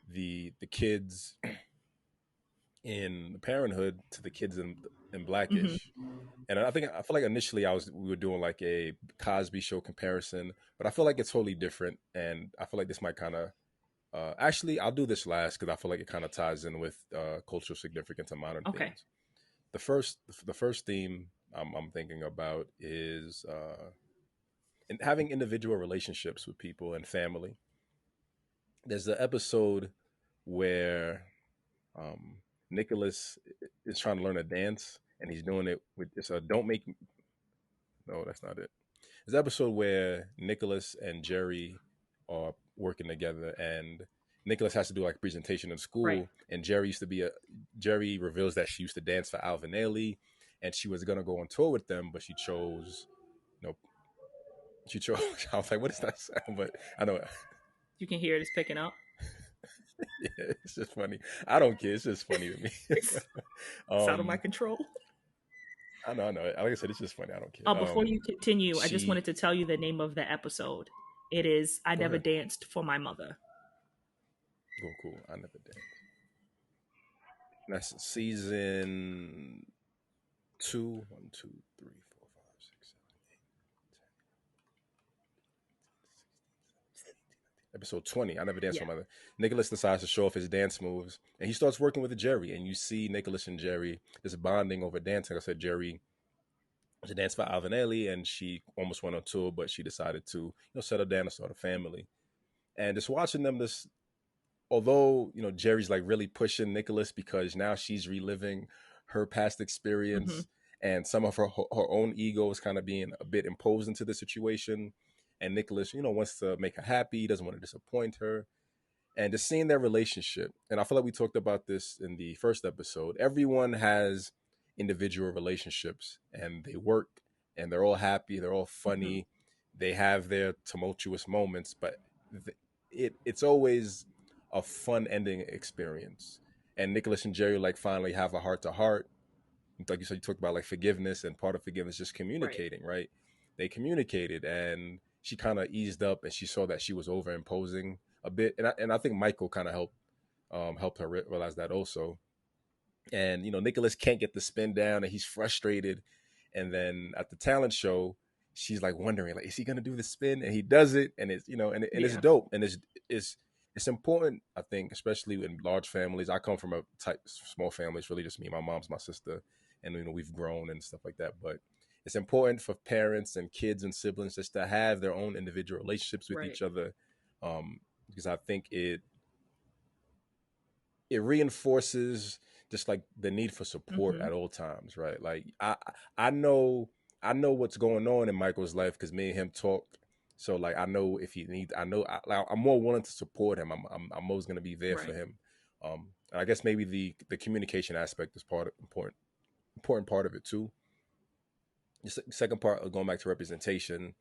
the kids in Parenthood to the kids in Hmm. Blackish, and I feel like initially we were doing like a Cosby Show comparison, but I feel like it's totally different, and I feel like this might kind of actually I'll do this last because I feel like it kind of ties in with cultural significance and modern Okay. themes. The first theme I'm thinking about is in having individual relationships with people and family. There's the episode where um, Nicholas is trying to learn a dance, and he's doing it with it's a don't make no, that's not it. There's an episode where Nicholas and Jerry are working together, and Nicholas has to do like a presentation in Right. school, and Jerry reveals that she used to dance for Alvin Ailey, and she was gonna go on tour with them, but she chose no. She chose. I was like, "What is that sound?" But I know. You can hear it. It's picking up. Yeah, it's just funny. I don't care. It's just funny to me. It's out of my um, control. I know. I know. Like I said, it's just funny. I don't care. Oh, before you continue, I just She wanted to tell you the name of the episode. It is I go Never ahead. Danced for My Mother. Cool. I never did. That's season 2. 1, 2, 3, 4, 5, 6, 7, 8, episode 20. I never danced Yeah. for my mother. Nicholas decides to show off his dance moves, and he starts working with Jerry. And you see Nicholas and Jerry just bonding over dancing. Like I said, Jerry was a dance for Alvin Ailey, and she almost went on tour, but she decided to settle down and start a family. And just watching them, this although Jerry's like really pushing Nicholas because now she's reliving her past Mm-hmm. experience, and some of her own ego is kind of being a bit imposed into the situation. And Nicholas, wants to make her happy, doesn't want to disappoint her, and just seeing their relationship. And I feel like we talked about this in the first episode. Everyone has individual relationships, and they work, and they're all happy, they're all Mm-hmm. funny, they have their tumultuous moments, but it's always a fun ending experience. And Nicholas and Jerry like finally have a heart to heart. Like you said, you talked about like forgiveness, and part of forgiveness is just Right. communicating, right? They communicated, and she kind of eased up, and she saw that she was over imposing a bit, and I think Michael kind of helped her realize that also. And Nicholas can't get the spin down, and he's frustrated. And then at the talent show, she's like wondering, like, is he gonna do the spin? And he does it, and it's and it's Yeah. dope, and it's important, I think, especially in large families. I come from a type small family. It's really just me, my mom's, my sister, and we've grown and stuff like that. But it's important for parents and kids and siblings just to have their own individual relationships with Right. each other, because I think it reinforces just like the need for support Mm-hmm. at all times, right? Like I know what's going on in Michael's life because me and him talk. So like I know if he needs, I'm more willing to support him. I'm always going to be there for Right. him. And I guess maybe the communication aspect is part of important part of it too. The second part of going back to representation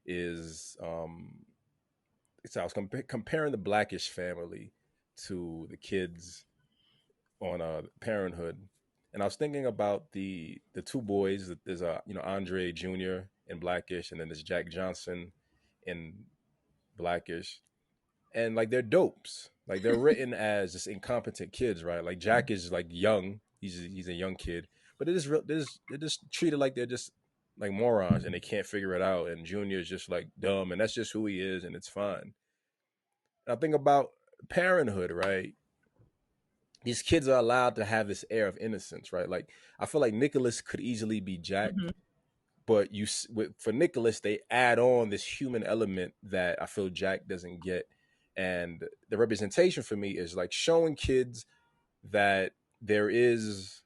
is so I was comparing the Blackish family to the kids on Parenthood, and I was thinking about the two boys. There's a Andre Jr. in Blackish, and then there's Jack Johnson in Blackish, and like they're dopes. Like they're written as just incompetent kids, right? Like Jack is like young. He's a young kid, but they're just treated like they're just like morons and they can't figure it out. And Junior is just like dumb, and that's just who he is, and it's fine. And I think about Parenthood, right? These kids are allowed to have this air of innocence, right? Like I feel like Nicholas could easily be Jack, Mm-hmm. but for Nicholas they add on this human element that I feel Jack doesn't get, and the representation for me is like showing kids that there is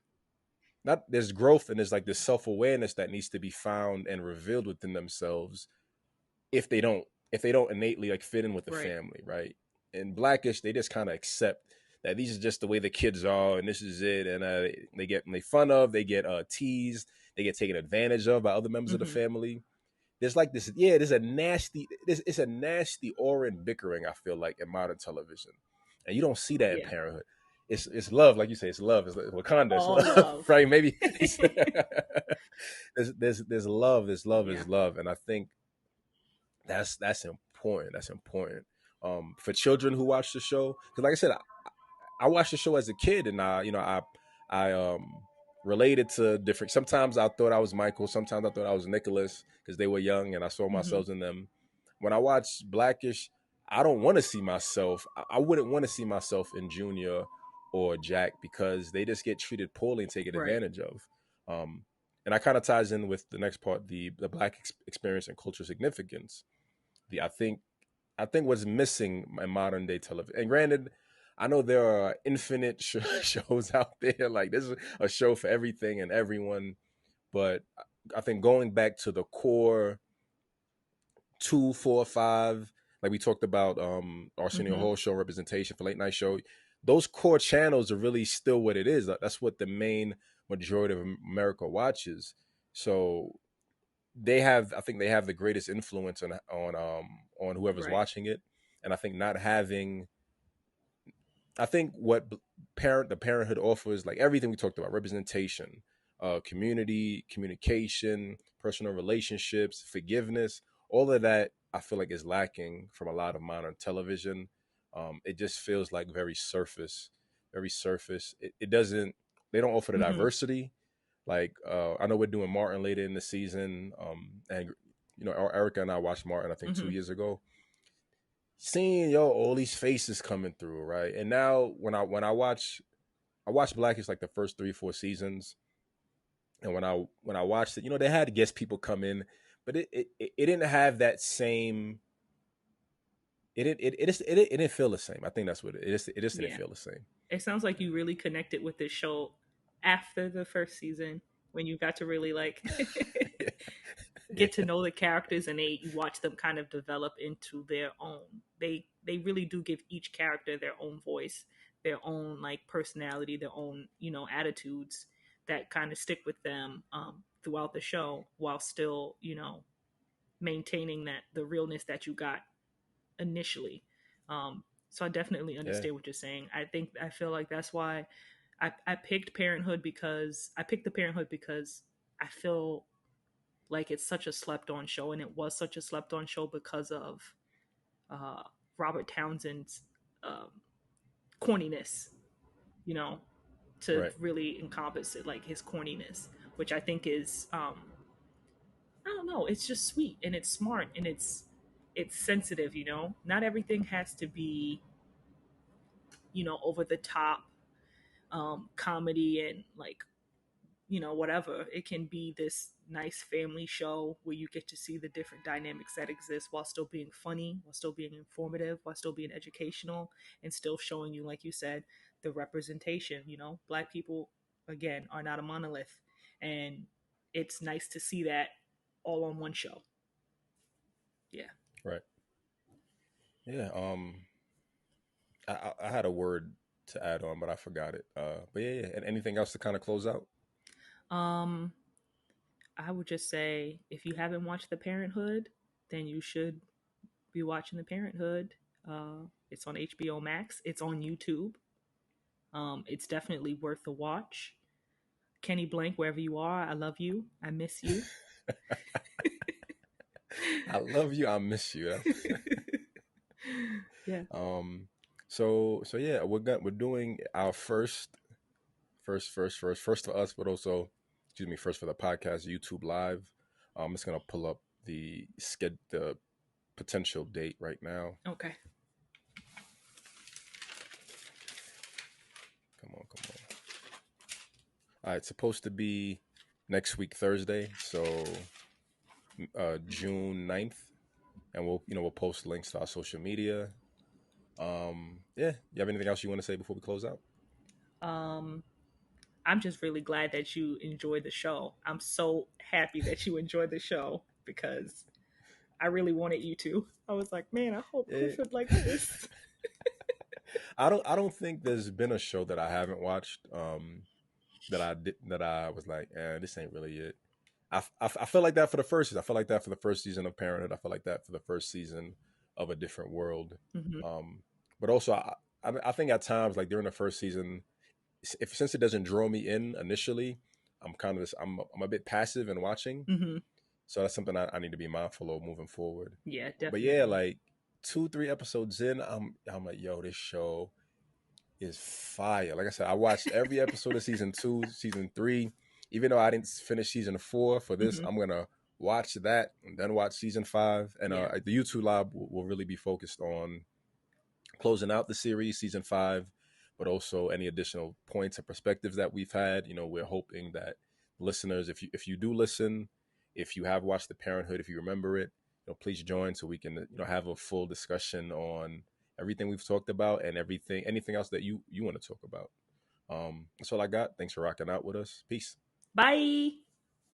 not there's growth and there's like this self awareness that needs to be found and revealed within themselves if they don't innately like fit in with the Right. family, right? In Blackish, they just kind of accept that these are just the way the kids are, and this is it. And they get made fun of, they get teased, they get taken advantage of by other members of the Mm-hmm. family. There's like this, yeah. It's a nasty aura and bickering. I feel like in modern television, and you don't see that in Yeah. Parenthood. It's love, like you say. It's love. It's Wakanda. It's All love, love. right? Maybe there's love. There's love. Yeah. Is love, and I think that's important. That's important for children who watch the show. Because, like I said, I watched the show as a kid, and I related to different. Sometimes I thought I was Michael. Sometimes I thought I was Nicholas because they were young, and I saw Mm-hmm. myself in them. When I watch Blackish, I don't want to see myself. I wouldn't want to see myself in Junior or Jack because they just get treated poorly and taken Right. advantage of. Um, and that kind of ties in with the next part, the Black experience and cultural significance. The I think what's missing in modern day television, and granted, I know there are infinite shows out there. Like there's a show for everything and everyone. But I think going back to the core 2, 4, 5, like we talked about, Arsenio Mm-hmm. Hall show representation for late night show. Those core channels are really still what it is. That's what the main majority of America watches. So I think they have the greatest influence on whoever's Right. watching it. And I think not having I think what the parenthood offers, like everything we talked about, representation, community, communication, personal relationships, forgiveness, all of that, I feel like is lacking from a lot of modern television. It just feels like very surface, very surface. It doesn't. They don't offer the Mm-hmm. diversity. Like I know we're doing Martin later in the season, and Erica and I watched Martin I think Mm-hmm. 2 years ago, seeing all these faces coming through, right? And now I watched Blackish like the first 3 4 seasons, and when I watched it, they had guest people come in, but it didn't have that same. It didn't feel the same. I think that's what it just didn't Yeah. feel the same. It sounds like you really connected with this show after the first season when you got to really like Yeah, get to know the characters and you watch them kind of develop into their own. They really do give each character their own voice, their own like personality, their own attitudes that kind of stick with them throughout the show while still maintaining that the realness that you got initially. So I definitely yeah, understand what you're saying. I feel like that's why I picked Parenthood because I picked the Parenthood because I feel like it's such a slept on show, and it was such a slept on show because of uh, Robert Townsend's um, corniness, you know, to right, really encompass it, like his corniness, which I think is I don't know, it's just sweet and it's smart and it's sensitive, Not everything has to be, over the top comedy and like whatever. It can be this nice family show where you get to see the different dynamics that exist while still being funny, while still being informative, while still being educational, and still showing you, like you said, the representation. Black people, again, are not a monolith. And it's nice to see that all on one show. Yeah. right. Yeah. I had a word to add on, but I forgot it. But yeah, yeah. And anything else to kind of close out? Um, I would just say if you haven't watched The Parenthood, then you should be watching The Parenthood. It's on HBO Max. It's on YouTube. It's definitely worth the watch. Kenny Blank, wherever you are, I love you. I miss you. I love you. I miss you. Yeah. Um. So yeah, we're doing our first for us, but also, excuse me, first for the podcast, YouTube Live. I'm just gonna pull up the potential date right now. Okay. Come on, come on. All right, it's supposed to be next week Thursday, so June 9th, and we'll post links to our social media. Yeah, you have anything else you want to say before we close out? Um, I'm just really glad that you enjoyed the show. I'm so happy that you enjoyed the show because I really wanted you to. I was like, man, I hope Yeah. Clifford likes this. I don't think there's been a show that I haven't watched that I was like, this ain't really it. I feel like that for the first season. I feel like that for the first season of Parenthood. I feel like that for the first season of A Different World. Hmm. But also, I think at times, like during the first season, since it doesn't draw me in initially, I'm a bit passive in watching. Hmm. So that's something I need to be mindful of moving forward. Yeah, But yeah, definitely. like 2 3 episodes in, I'm like, yo, this show is fire. Like I said, I watched every episode of season 2, season 3. Even though I didn't finish season 4 for this, Hmm. I'm gonna watch that and then watch season 5. And Yeah. the YouTube Live will really be focused on closing out the series, season 5, but also any additional points and perspectives that we've had. We're hoping that listeners, if you do listen, if you have watched The Parenthood, if you remember it, please join so we can have a full discussion on everything we've talked about, and anything else that you want to talk about. That's all I got. Thanks for rocking out with us. Peace. Bye.